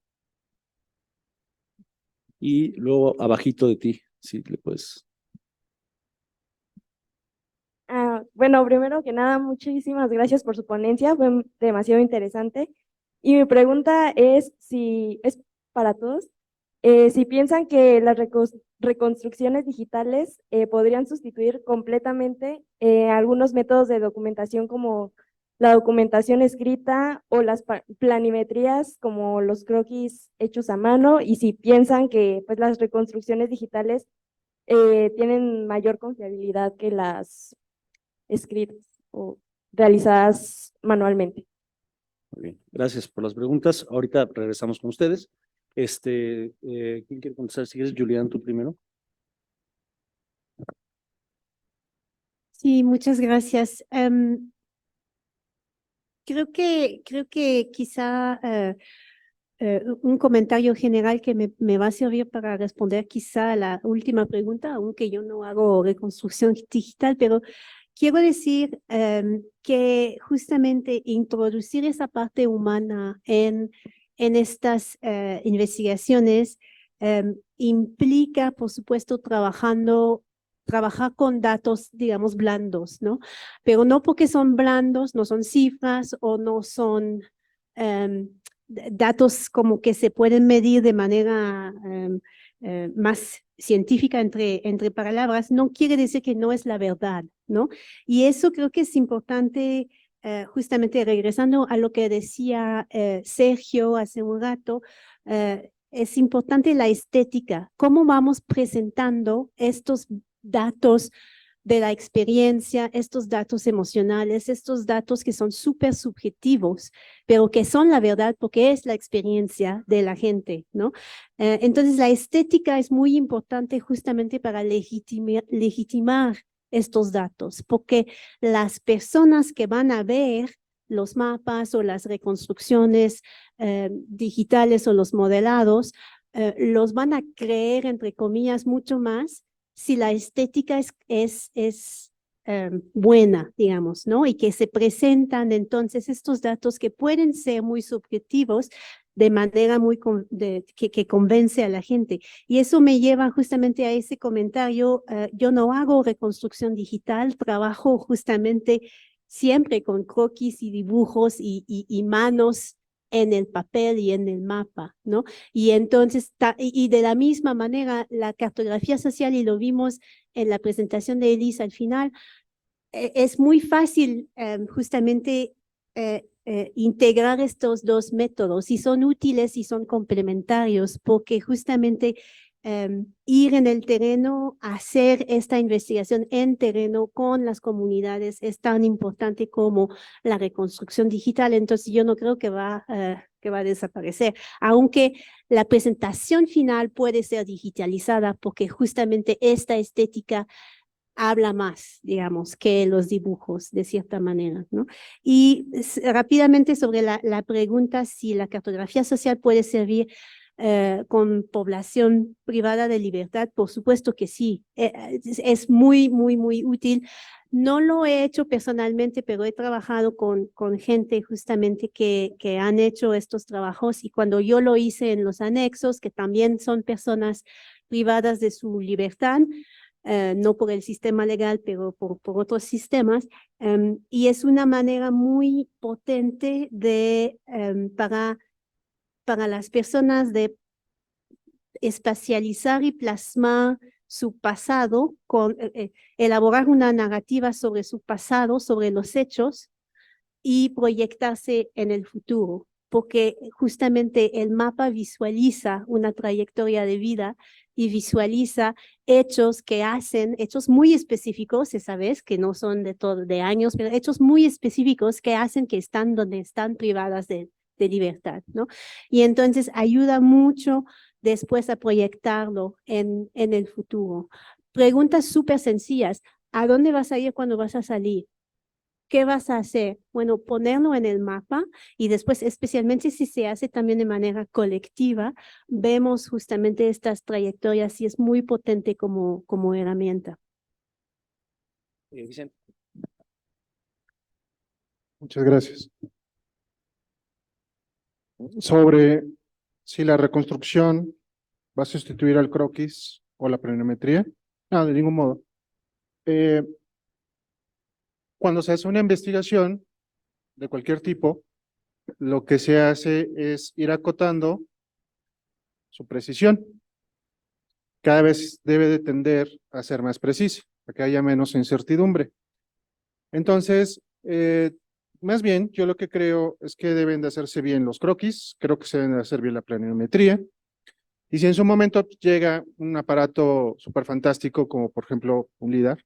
Y luego abajito de ti, sí, le puedes.
Bueno, primero que nada, muchísimas gracias por su ponencia, fue demasiado interesante. Y mi pregunta es si es para todos, si piensan que las reconstrucciones digitales podrían sustituir completamente algunos métodos de documentación como la documentación escrita o las planimetrías como los croquis hechos a mano, y si piensan que pues, las reconstrucciones digitales tienen mayor confiabilidad que las escritas o realizadas manualmente.
Muy bien. Gracias por las preguntas. Ahorita regresamos con ustedes. ¿Quién quiere contestar? Si quieres, Julián, tú primero.
Sí, muchas gracias. Creo que quizá un comentario general que me va a servir para responder quizá a la última pregunta, aunque yo no hago reconstrucción digital, pero quiero decir que justamente introducir esa parte humana en estas investigaciones implica, por supuesto, trabajar con datos, digamos, blandos, ¿no? Pero no porque son blandos, no son cifras o no son datos como que se pueden medir de manera más científica entre palabras, no quiere decir que no es la verdad, ¿no? Y eso creo que es importante, justamente regresando a lo que decía Sergio hace un rato, es importante la estética, cómo vamos presentando estos datos de la experiencia, estos datos emocionales, estos datos que son súper subjetivos, pero que son la verdad porque es la experiencia de la gente, ¿no? Entonces, la estética es muy importante justamente para legitimar estos datos, porque las personas que van a ver los mapas o las reconstrucciones digitales o los modelados, los van a creer, entre comillas, mucho más si la estética es buena, digamos, ¿no? Y que se presentan entonces estos datos que pueden ser muy subjetivos de manera muy que convence a la gente. Y eso me lleva justamente a ese comentario. Yo no hago reconstrucción digital, trabajo justamente siempre con croquis y dibujos y manos en el papel y en el mapa, ¿no? Y entonces, y de la misma manera, la cartografía social, y lo vimos en la presentación de Elisa al final, es muy fácil justamente integrar estos dos métodos y son útiles y son complementarios porque justamente ir en el terreno, hacer esta investigación en terreno con las comunidades es tan importante como la reconstrucción digital. Entonces yo no creo que va a desaparecer, aunque la presentación final puede ser digitalizada porque justamente esta estética habla más, digamos, que los dibujos, de cierta manera, ¿no? Y rápidamente sobre la pregunta si la cartografía social puede servir con población privada de libertad, por supuesto que sí, es muy, muy, muy útil. No lo he hecho personalmente, pero he trabajado con gente justamente que han hecho estos trabajos y cuando yo lo hice en los anexos, que también son personas privadas de su libertad, no por el sistema legal, pero por otros sistemas, y es una manera muy potente de, para las personas de espacializar y plasmar su pasado, elaborar una narrativa sobre su pasado, sobre los hechos y proyectarse en el futuro, porque justamente el mapa visualiza una trayectoria de vida y visualiza hechos que hacen, hechos muy específicos, sabes, que no son de años, pero hechos muy específicos que hacen que están donde están privadas de libertad, ¿no? Y entonces ayuda mucho después a proyectarlo en el futuro. Preguntas súper sencillas. ¿A dónde vas a ir cuando vas a salir? ¿Qué vas a hacer? Bueno, ponerlo en el mapa y después, especialmente si se hace también de manera colectiva, vemos justamente estas trayectorias y es muy potente como herramienta.
Vicente.
Muchas gracias. Sobre si la reconstrucción va a sustituir al croquis o la planimetría. No, de ningún modo. Cuando se hace una investigación de cualquier tipo, lo que se hace es ir acotando su precisión. Cada vez debe de tender a ser más precisa, para que haya menos incertidumbre. Entonces, más bien, yo lo que creo es que deben de hacerse bien los croquis, creo que se deben de hacer bien la planimetría, y si en su momento llega un aparato súper fantástico, como por ejemplo un LIDAR,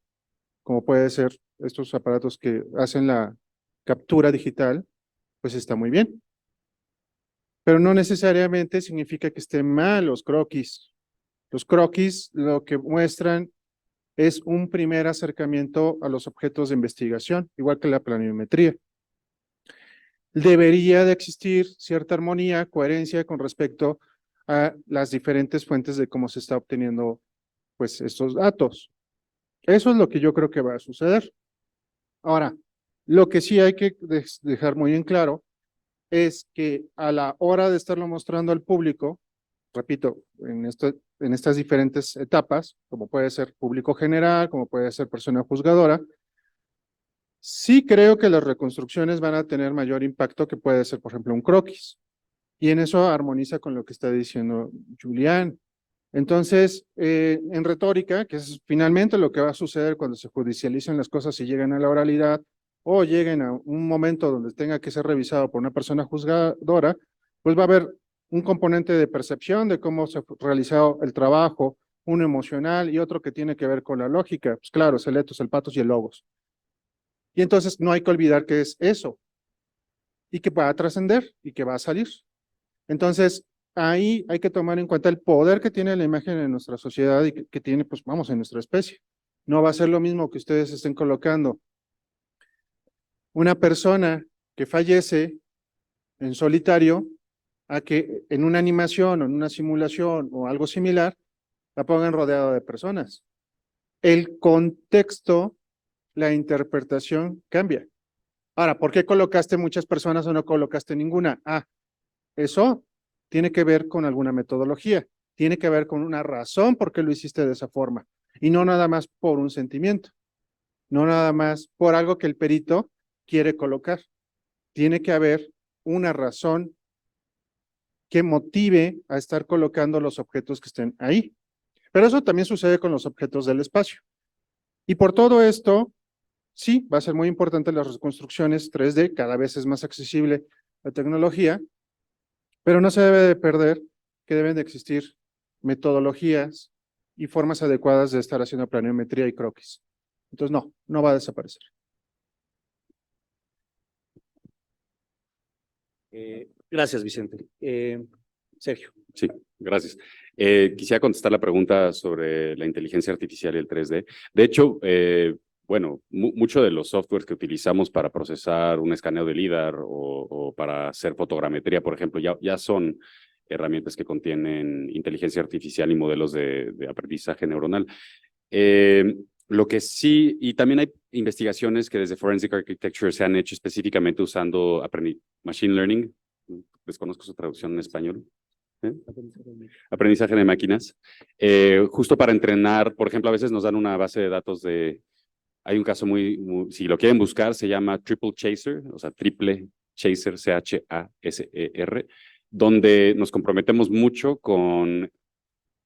como puede ser estos aparatos que hacen la captura digital, pues está muy bien. Pero no necesariamente significa que estén mal los croquis. Los croquis lo que muestran es un primer acercamiento a los objetos de investigación, igual que la planimetría. Debería de existir cierta armonía, coherencia con respecto a las diferentes fuentes de cómo se está obteniendo pues estos datos. Eso es lo que yo creo que va a suceder. Ahora, lo que sí hay que dejar muy en claro es que a la hora de estarlo mostrando al público, repito, en estas diferentes etapas, como puede ser público general, como puede ser persona juzgadora, sí creo que las reconstrucciones van a tener mayor impacto que puede ser, por ejemplo, un croquis. Y en eso armoniza con lo que está diciendo Julián. Entonces, en retórica, que es finalmente lo que va a suceder cuando se judicialicen las cosas y lleguen a la oralidad o lleguen a un momento donde tenga que ser revisado por una persona juzgadora, pues va a haber un componente de percepción de cómo se ha realizado el trabajo, uno emocional y otro que tiene que ver con la lógica. Pues claro, es el etos, el patos y el logos. Y entonces no hay que olvidar que es eso y que va a trascender y que va a salir. Entonces, ahí hay que tomar en cuenta el poder que tiene la imagen en nuestra sociedad y que tiene, pues vamos, en nuestra especie. No va a ser lo mismo que ustedes estén colocando una persona que fallece en solitario a que en una animación o en una simulación o algo similar la pongan rodeado de personas. El contexto, la interpretación cambia. Ahora, ¿por qué colocaste muchas personas o no colocaste ninguna? Ah, eso tiene que ver con alguna metodología, tiene que ver con una razón por qué lo hiciste de esa forma, y no nada más por un sentimiento, no nada más por algo que el perito quiere colocar. Tiene que haber una razón que motive a estar colocando los objetos que estén ahí. Pero eso también sucede con los objetos del espacio. Y por todo esto, sí, va a ser muy importante las reconstrucciones 3D, cada vez es más accesible la tecnología, pero no se debe de perder que deben de existir metodologías y formas adecuadas de estar haciendo planimetría y croquis. Entonces, no va a desaparecer.
Gracias, Vicente. Sergio.
Sí, gracias. Quisiera contestar la pregunta sobre la inteligencia artificial y el 3D. De hecho, bueno, mucho de los softwares que utilizamos para procesar un escaneo de LIDAR o para hacer fotogrametría, por ejemplo, ya son herramientas que contienen inteligencia artificial y modelos de aprendizaje neuronal. Lo que sí, y también hay investigaciones que desde Forensic Architecture se han hecho específicamente usando Machine Learning, desconozco su traducción en español. Aprendizaje de máquinas, justo para entrenar, por ejemplo, a veces nos dan una base de datos hay un caso si lo quieren buscar, se llama Triple Chaser, o sea, Triple Chaser, CHASER, donde nos comprometemos mucho con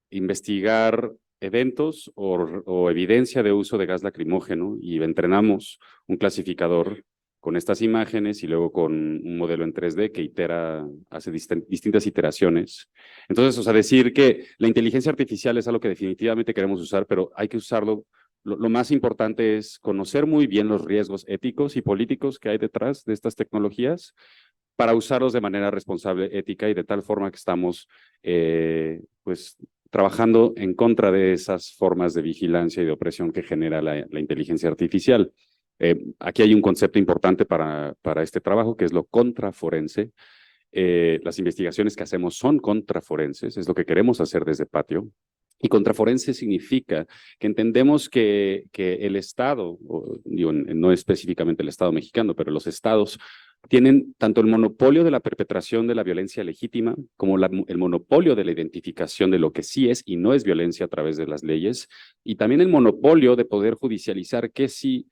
investigar eventos o evidencia de uso de gas lacrimógeno y entrenamos un clasificador con estas imágenes y luego con un modelo en 3D que hace distintas iteraciones. Entonces, o sea, decir que la inteligencia artificial es algo que definitivamente queremos usar, pero hay que usarlo. Lo más importante es conocer muy bien los riesgos éticos y políticos que hay detrás de estas tecnologías para usarlos de manera responsable, ética y de tal forma que estamos, pues, trabajando en contra de esas formas de vigilancia y de opresión que genera la inteligencia artificial. Aquí hay un concepto importante para este trabajo, que es lo contraforense. Las investigaciones que hacemos son contraforenses, es lo que queremos hacer desde Patio. Y contraforense significa que entendemos que el Estado, no específicamente el Estado mexicano, pero los estados tienen tanto el monopolio de la perpetración de la violencia legítima como el monopolio de la identificación de lo que sí es y no es violencia a través de las leyes, y también el monopolio de poder judicializar qué sí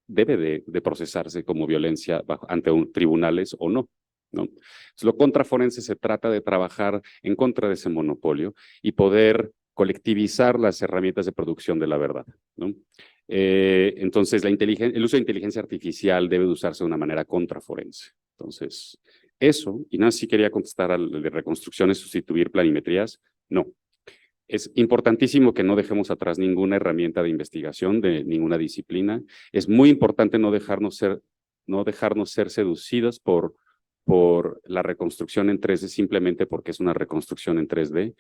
debe de procesarse como violencia ante tribunales o no. ¿No? Entonces, lo contraforense se trata de trabajar en contra de ese monopolio y poder colectivizar las herramientas de producción de la verdad, ¿no? Entonces, el uso de inteligencia artificial debe de usarse de una manera contraforense. Entonces, eso, y nada, sí quería contestar al de reconstrucciones, sustituir planimetrías, no. Es importantísimo que no dejemos atrás ninguna herramienta de investigación de ninguna disciplina. Es muy importante no dejarnos ser seducidos por la reconstrucción en 3D simplemente porque es una reconstrucción en 3D.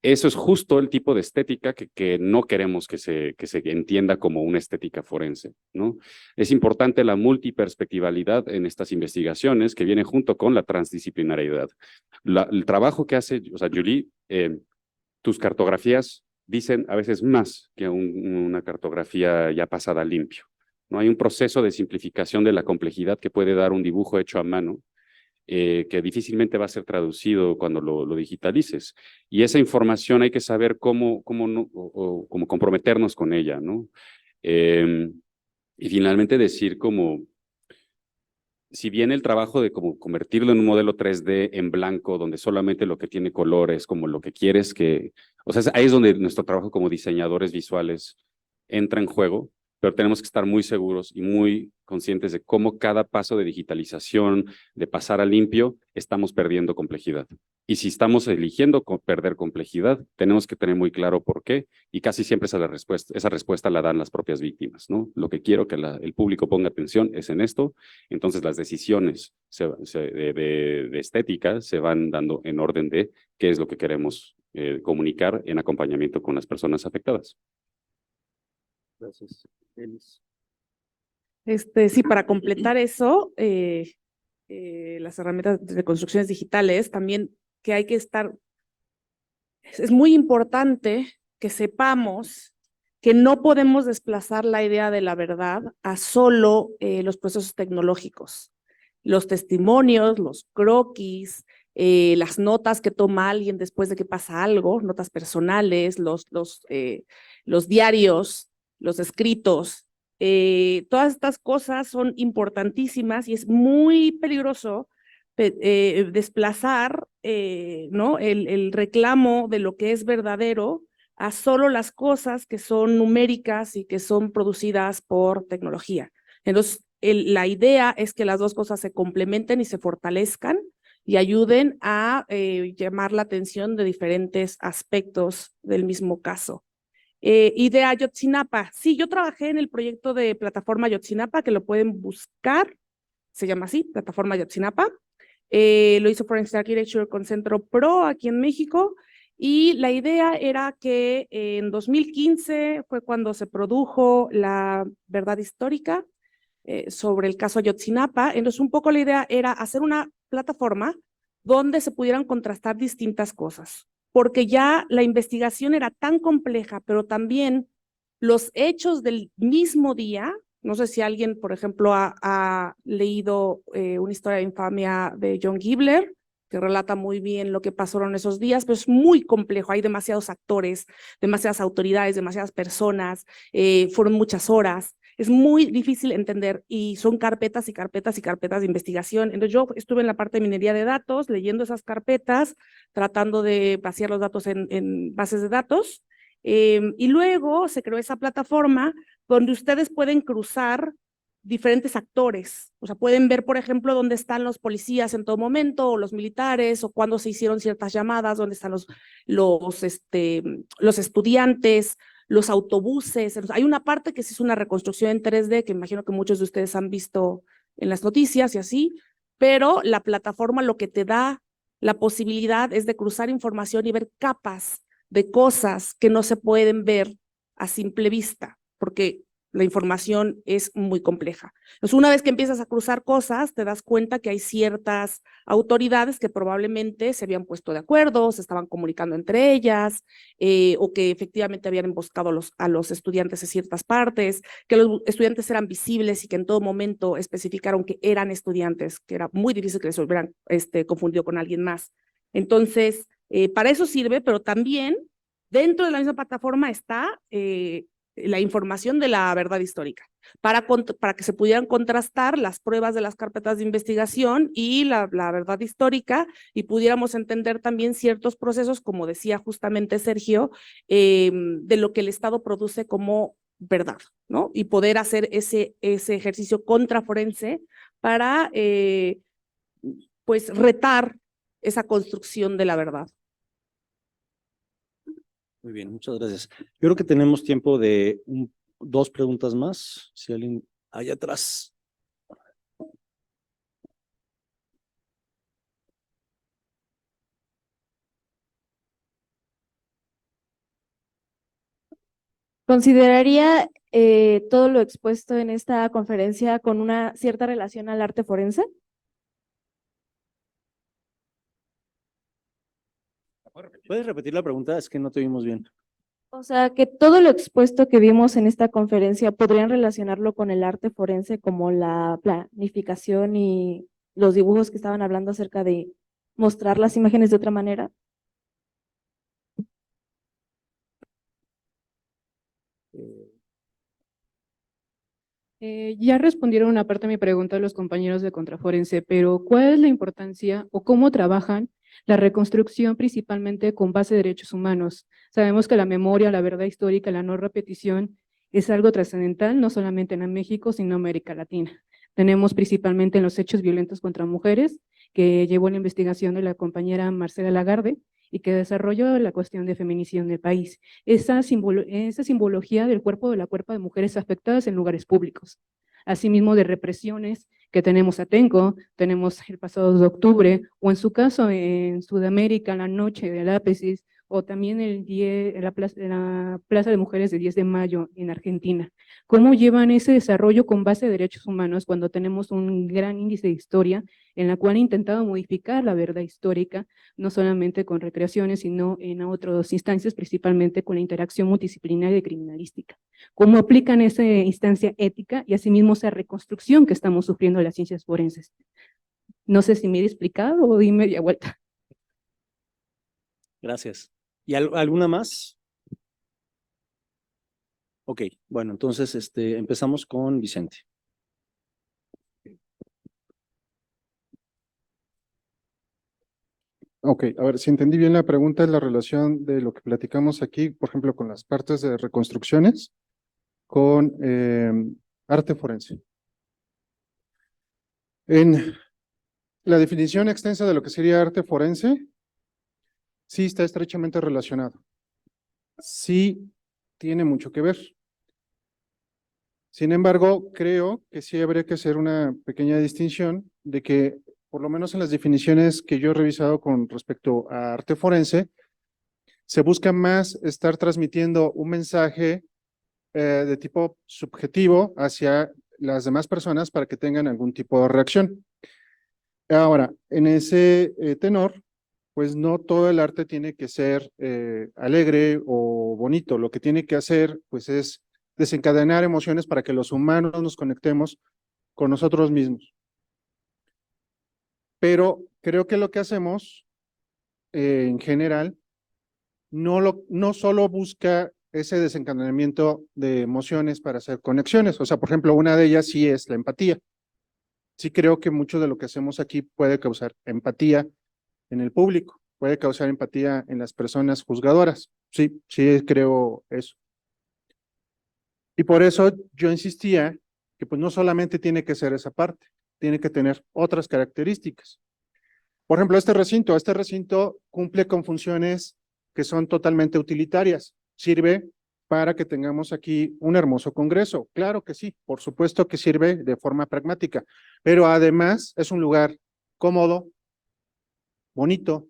Eso es justo el tipo de estética que no queremos que se entienda como una estética forense, ¿no? Es importante la multiperspectivalidad en estas investigaciones que viene junto con la transdisciplinariedad. El trabajo que hace, o sea, Julie, tus cartografías dicen a veces más que una cartografía ya pasada limpio, ¿no? Hay un proceso de simplificación de la complejidad que puede dar un dibujo hecho a mano, que difícilmente va a ser traducido cuando lo digitalices. Y esa información hay que saber cómo comprometernos con ella, ¿no? Y finalmente decir si bien el trabajo de como convertirlo en un modelo 3D en blanco, donde solamente lo que tiene color es como lo que quieres que, o sea, ahí es donde nuestro trabajo como diseñadores visuales entra en juego, pero tenemos que estar muy seguros y muy conscientes de cómo cada paso de digitalización, de pasar a limpio, estamos perdiendo complejidad. Y si estamos eligiendo perder complejidad, tenemos que tener muy claro por qué, y casi siempre esa respuesta la dan las propias víctimas, ¿no? Lo que quiero que el público ponga atención es en esto, entonces las decisiones de estética se van dando en orden de qué es lo que queremos comunicar en acompañamiento con las personas afectadas.
Gracias, Elis.
Sí, para completar eso, las herramientas de construcciones digitales, también que hay que estar, es muy importante que sepamos que no podemos desplazar la idea de la verdad a solo los procesos tecnológicos. Los testimonios, los croquis, las notas que toma alguien después de que pasa algo, notas personales, los diarios, los escritos, todas estas cosas son importantísimas y es muy peligroso desplazar ¿no? el reclamo de lo que es verdadero a solo las cosas que son numéricas y que son producidas por tecnología. Entonces, la idea es que las dos cosas se complementen y se fortalezcan y ayuden a llamar la atención de diferentes aspectos del mismo caso. Y de Ayotzinapa, sí, yo trabajé en el proyecto de plataforma Ayotzinapa, que lo pueden buscar, se llama así, plataforma Ayotzinapa. Lo hizo Forensic Architecture con Centro Pro aquí en México, y la idea era que en 2015 fue cuando se produjo la verdad histórica sobre el caso Ayotzinapa. Entonces, un poco la idea era hacer una plataforma donde se pudieran contrastar distintas cosas, porque ya la investigación era tan compleja, pero también los hechos del mismo día. No sé si alguien, por ejemplo, ha leído una historia de infamia de John Gibler, que relata muy bien lo que pasaron esos días, pero es muy complejo, hay demasiados actores, demasiadas autoridades, demasiadas personas, fueron muchas horas, es muy difícil entender y son carpetas y carpetas y carpetas de investigación. Entonces yo estuve en la parte de minería de datos, leyendo esas carpetas, tratando de vaciar los datos en bases de datos, y luego se creó esa plataforma donde ustedes pueden cruzar diferentes actores, o sea, pueden ver, por ejemplo, dónde están los policías en todo momento, o los militares, o cuándo se hicieron ciertas llamadas, dónde están los estudiantes, los autobuses. Hay una parte que sí es una reconstrucción en 3D, que imagino que muchos de ustedes han visto en las noticias y así, pero la plataforma lo que te da la posibilidad es de cruzar información y ver capas de cosas que no se pueden ver a simple vista, porque la información es muy compleja. Entonces, una vez que empiezas a cruzar cosas, te das cuenta que hay ciertas autoridades que probablemente se habían puesto de acuerdo, se estaban comunicando entre ellas, o que efectivamente habían emboscado a los estudiantes en ciertas partes, que los estudiantes eran visibles y que en todo momento especificaron que eran estudiantes, que era muy difícil que les hubieran confundido con alguien más. Entonces, para eso sirve, pero también dentro de la misma plataforma está la información de la verdad histórica, para que se pudieran contrastar las pruebas de las carpetas de investigación y la verdad histórica, y pudiéramos entender también ciertos procesos, como decía justamente Sergio, de lo que el Estado produce como verdad, ¿no? Y poder hacer ese ejercicio contraforense para, pues, retar esa construcción de la verdad.
Muy bien, muchas gracias. Yo creo que tenemos tiempo de dos preguntas más. Si alguien allá atrás.
¿Consideraría todo lo expuesto en esta conferencia con una cierta relación al arte forense?
¿Puedes repetir la pregunta? Es que no te oímos bien.
O sea, que todo lo expuesto que vimos en esta conferencia, ¿podrían relacionarlo con el arte forense, como la planificación y los dibujos que estaban hablando acerca de mostrar las imágenes de otra manera?
Ya respondieron una parte de mi pregunta los compañeros de Contraforense, pero ¿cuál es la importancia o cómo trabajan la reconstrucción principalmente con base de derechos humanos? Sabemos que la memoria, la verdad histórica, la no repetición es algo trascendental, no solamente en México, sino en América Latina. Tenemos principalmente en los hechos violentos contra mujeres, que llevó la investigación de la compañera Marcela Lagarde, y que desarrolló la cuestión de feminicidio en el país. Esa simbología del cuerpo de mujeres afectadas en lugares públicos. Asimismo de represiones que tenemos Atenco, tenemos el pasado 2 de octubre, o en su caso en Sudamérica, la noche del Ápices, o también la Plaza de Mujeres de 10 de mayo en Argentina. ¿Cómo llevan ese desarrollo con base de derechos humanos cuando tenemos un gran índice de historia en la cual han intentado modificar la verdad histórica, no solamente con recreaciones, sino en otras instancias, principalmente con la interacción multidisciplinaria y criminalística? ¿Cómo aplican esa instancia ética y asimismo esa reconstrucción que estamos sufriendo las ciencias forenses? No sé si me he explicado o di media vuelta.
Gracias. ¿Y alguna más? Ok, bueno, entonces empezamos con Vicente.
Ok, a ver, si entendí bien la pregunta, es la relación de lo que platicamos aquí, por ejemplo, con las partes de reconstrucciones, con arte forense. En la definición extensa de lo que sería arte forense, sí está estrechamente relacionado. Sí tiene mucho que ver. Sin embargo, creo que sí habría que hacer una pequeña distinción de que, por lo menos en las definiciones que yo he revisado con respecto a arte forense, se busca más estar transmitiendo un mensaje de tipo subjetivo hacia las demás personas para que tengan algún tipo de reacción. Ahora, en ese tenor, pues no todo el arte tiene que ser alegre o bonito. Lo que tiene que hacer, pues, es desencadenar emociones para que los humanos nos conectemos con nosotros mismos. Pero creo que lo que hacemos, en general, no solo busca ese desencadenamiento de emociones para hacer conexiones. O sea, por ejemplo, una de ellas sí es la empatía. Sí creo que mucho de lo que hacemos aquí puede causar empatía en el público, puede causar empatía en las personas juzgadoras. Sí, sí creo eso. Y por eso yo insistía que pues no solamente tiene que ser esa parte, tiene que tener otras características. Por ejemplo, este recinto cumple con funciones que son totalmente utilitarias. Sirve para que tengamos aquí un hermoso congreso. Claro que sí, por supuesto que sirve de forma pragmática, pero además es un lugar cómodo, bonito,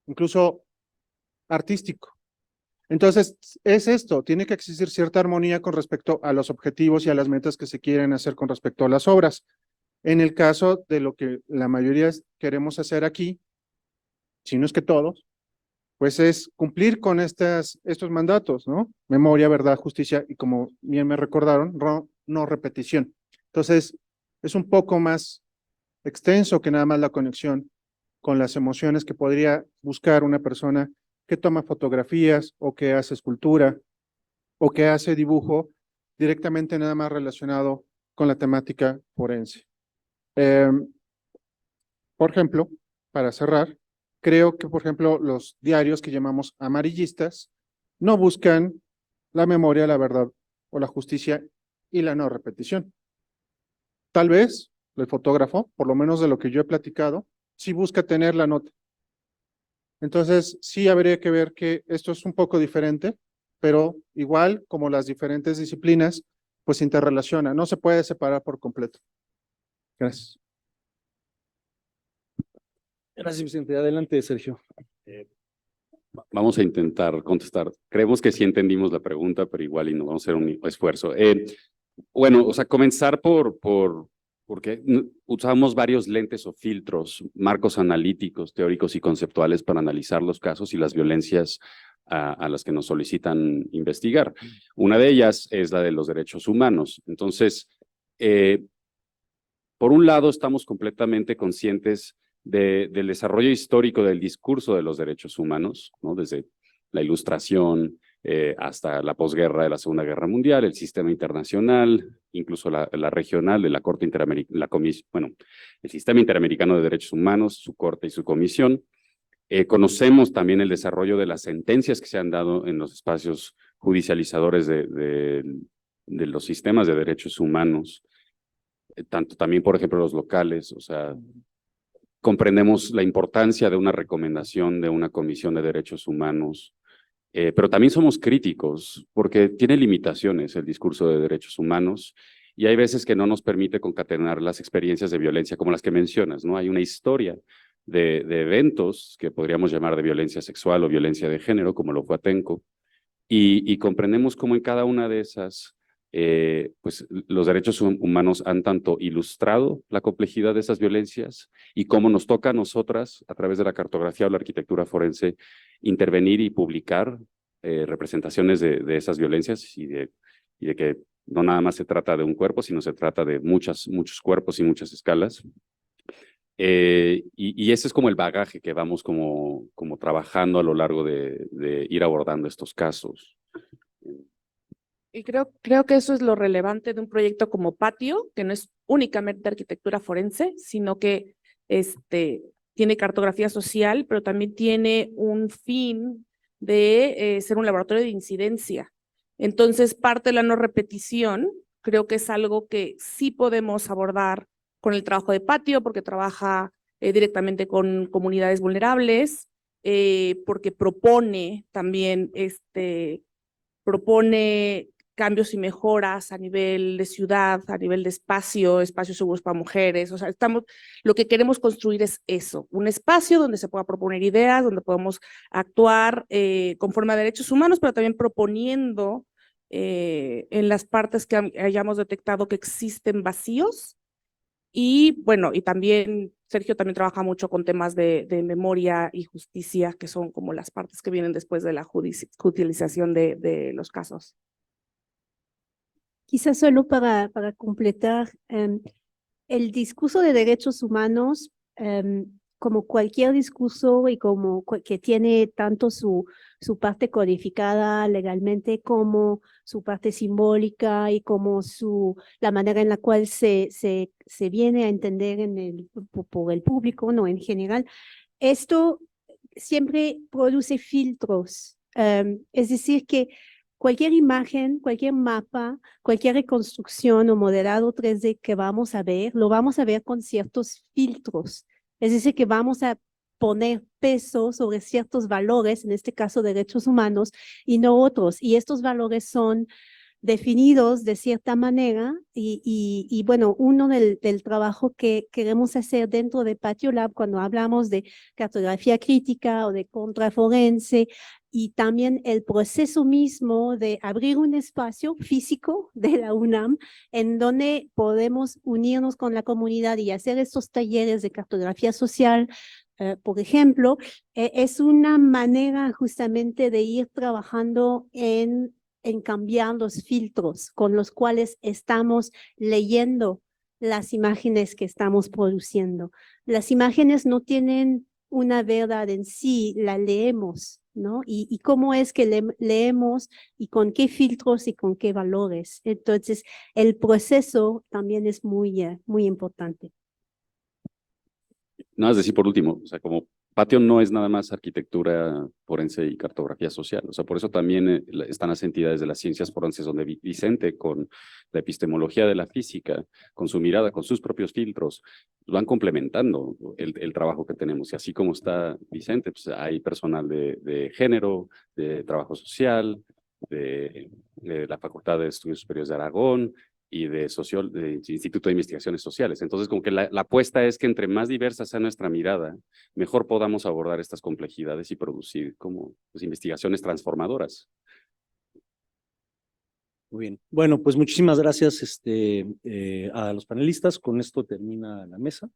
incluso artístico. Entonces, es esto, tiene que existir cierta armonía con respecto a los objetivos y a las metas que se quieren hacer con respecto a las obras. En el caso de lo que la mayoría queremos hacer aquí, si no es que todos, pues es cumplir con estos mandatos, ¿no? Memoria, verdad, justicia y, como bien me recordaron, no repetición. Entonces, es un poco más extenso que nada más la conexión con las emociones que podría buscar una persona que toma fotografías o que hace escultura o que hace dibujo directamente nada más relacionado con la temática forense. Por ejemplo, para cerrar, creo que, por ejemplo, los diarios que llamamos amarillistas no buscan la memoria, la verdad o la justicia y la no repetición. Tal vez el fotógrafo, por lo menos de lo que yo he platicado, sí busca tener la nota. Entonces, sí habría que ver que esto es un poco diferente, pero igual como las diferentes disciplinas, pues se interrelaciona, no se puede separar por completo. Gracias.
Gracias, Vicente. Adelante, Sergio.
Vamos a intentar contestar. Creemos que sí entendimos la pregunta, pero igual y no vamos a hacer un esfuerzo. Bueno, o sea, comenzar porque usamos varios lentes o filtros, marcos analíticos, teóricos y conceptuales para analizar los casos y las violencias a las que nos solicitan investigar. Una de ellas es la de los derechos humanos. Entonces, por un lado, estamos completamente conscientes del desarrollo histórico del discurso de los derechos humanos, ¿no? Desde la Ilustración hasta la posguerra de la Segunda Guerra Mundial, el sistema internacional, incluso la regional de la Corte Interamericana, bueno, el Sistema Interamericano de Derechos Humanos, su Corte y su Comisión. Conocemos también el desarrollo de las sentencias que se han dado en los espacios judicializadores de los sistemas de derechos humanos, tanto también, por ejemplo, los locales, o sea, comprendemos la importancia de una recomendación de una comisión de derechos humanos, pero también somos críticos porque tiene limitaciones el discurso de derechos humanos y hay veces que no nos permite concatenar las experiencias de violencia como las que mencionas, ¿no? Hay una historia de eventos que podríamos llamar de violencia sexual o violencia de género, como lo fue Atenco, y comprendemos cómo en cada una de esas pues los derechos humanos han tanto ilustrado la complejidad de esas violencias y cómo nos toca a nosotras, a través de la cartografía o la arquitectura forense, intervenir y publicar representaciones de esas violencias y de que no nada más se trata de un cuerpo, sino se trata de muchos cuerpos y muchas escalas. Y ese es como el bagaje que vamos como trabajando a lo largo de ir abordando estos casos.
Y creo que eso es lo relevante de un proyecto como Patio, que no es únicamente arquitectura forense, sino que tiene cartografía social, pero también tiene un fin de ser un laboratorio de incidencia. Entonces, parte de la no repetición, creo que es algo que sí podemos abordar con el trabajo de Patio, porque trabaja directamente con comunidades vulnerables, porque propone también propone cambios y mejoras a nivel de ciudad, a nivel de espacios seguros para mujeres. O sea, lo que queremos construir es eso, un espacio donde se pueda proponer ideas, donde podemos actuar conforme a derechos humanos, pero también proponiendo en las partes que hayamos detectado que existen vacíos. Y bueno, y también Sergio también trabaja mucho con temas de memoria y justicia, que son como las partes que vienen después de la judicialización de los casos.
Quizás solo para completar, el discurso de derechos humanos, como cualquier discurso y como que tiene tanto su parte codificada legalmente como su parte simbólica y como la manera en la cual se viene a entender por el público, ¿no? En general, esto siempre produce filtros. Es decir, que cualquier imagen, cualquier mapa, cualquier reconstrucción o modelado 3D que vamos a ver, lo vamos a ver con ciertos filtros. Es decir, que vamos a poner peso sobre ciertos valores, en este caso derechos humanos, y no otros. Y estos valores son definidos de cierta manera y bueno, uno del trabajo que queremos hacer dentro de Patio Lab cuando hablamos de cartografía crítica o de contraforense y también el proceso mismo de abrir un espacio físico de la UNAM en donde podemos unirnos con la comunidad y hacer estos talleres de cartografía social, por ejemplo, es una manera justamente de ir trabajando en cambiar los filtros con los cuales estamos leyendo las imágenes que estamos produciendo. Las imágenes no tienen una verdad en sí, la leemos, ¿no? Y cómo es que leemos y con qué filtros y con qué valores. Entonces, el proceso también es muy importante.
Nada más decir por último, o sea, como Patio no es nada más arquitectura forense y cartografía social, o sea, por eso también están las entidades de las ciencias forenses donde Vicente con la epistemología de la física, con su mirada, con sus propios filtros, van complementando el trabajo que tenemos. Y así como está Vicente, pues hay personal de género, de trabajo social, de la Facultad de Estudios Superiores de Aragón, y de Instituto de Investigaciones Sociales. Entonces, como que la apuesta es que entre más diversa sea nuestra mirada, mejor podamos abordar estas complejidades y producir como pues, investigaciones transformadoras.
Muy bien. Bueno, pues muchísimas gracias a los panelistas. Con esto termina la mesa.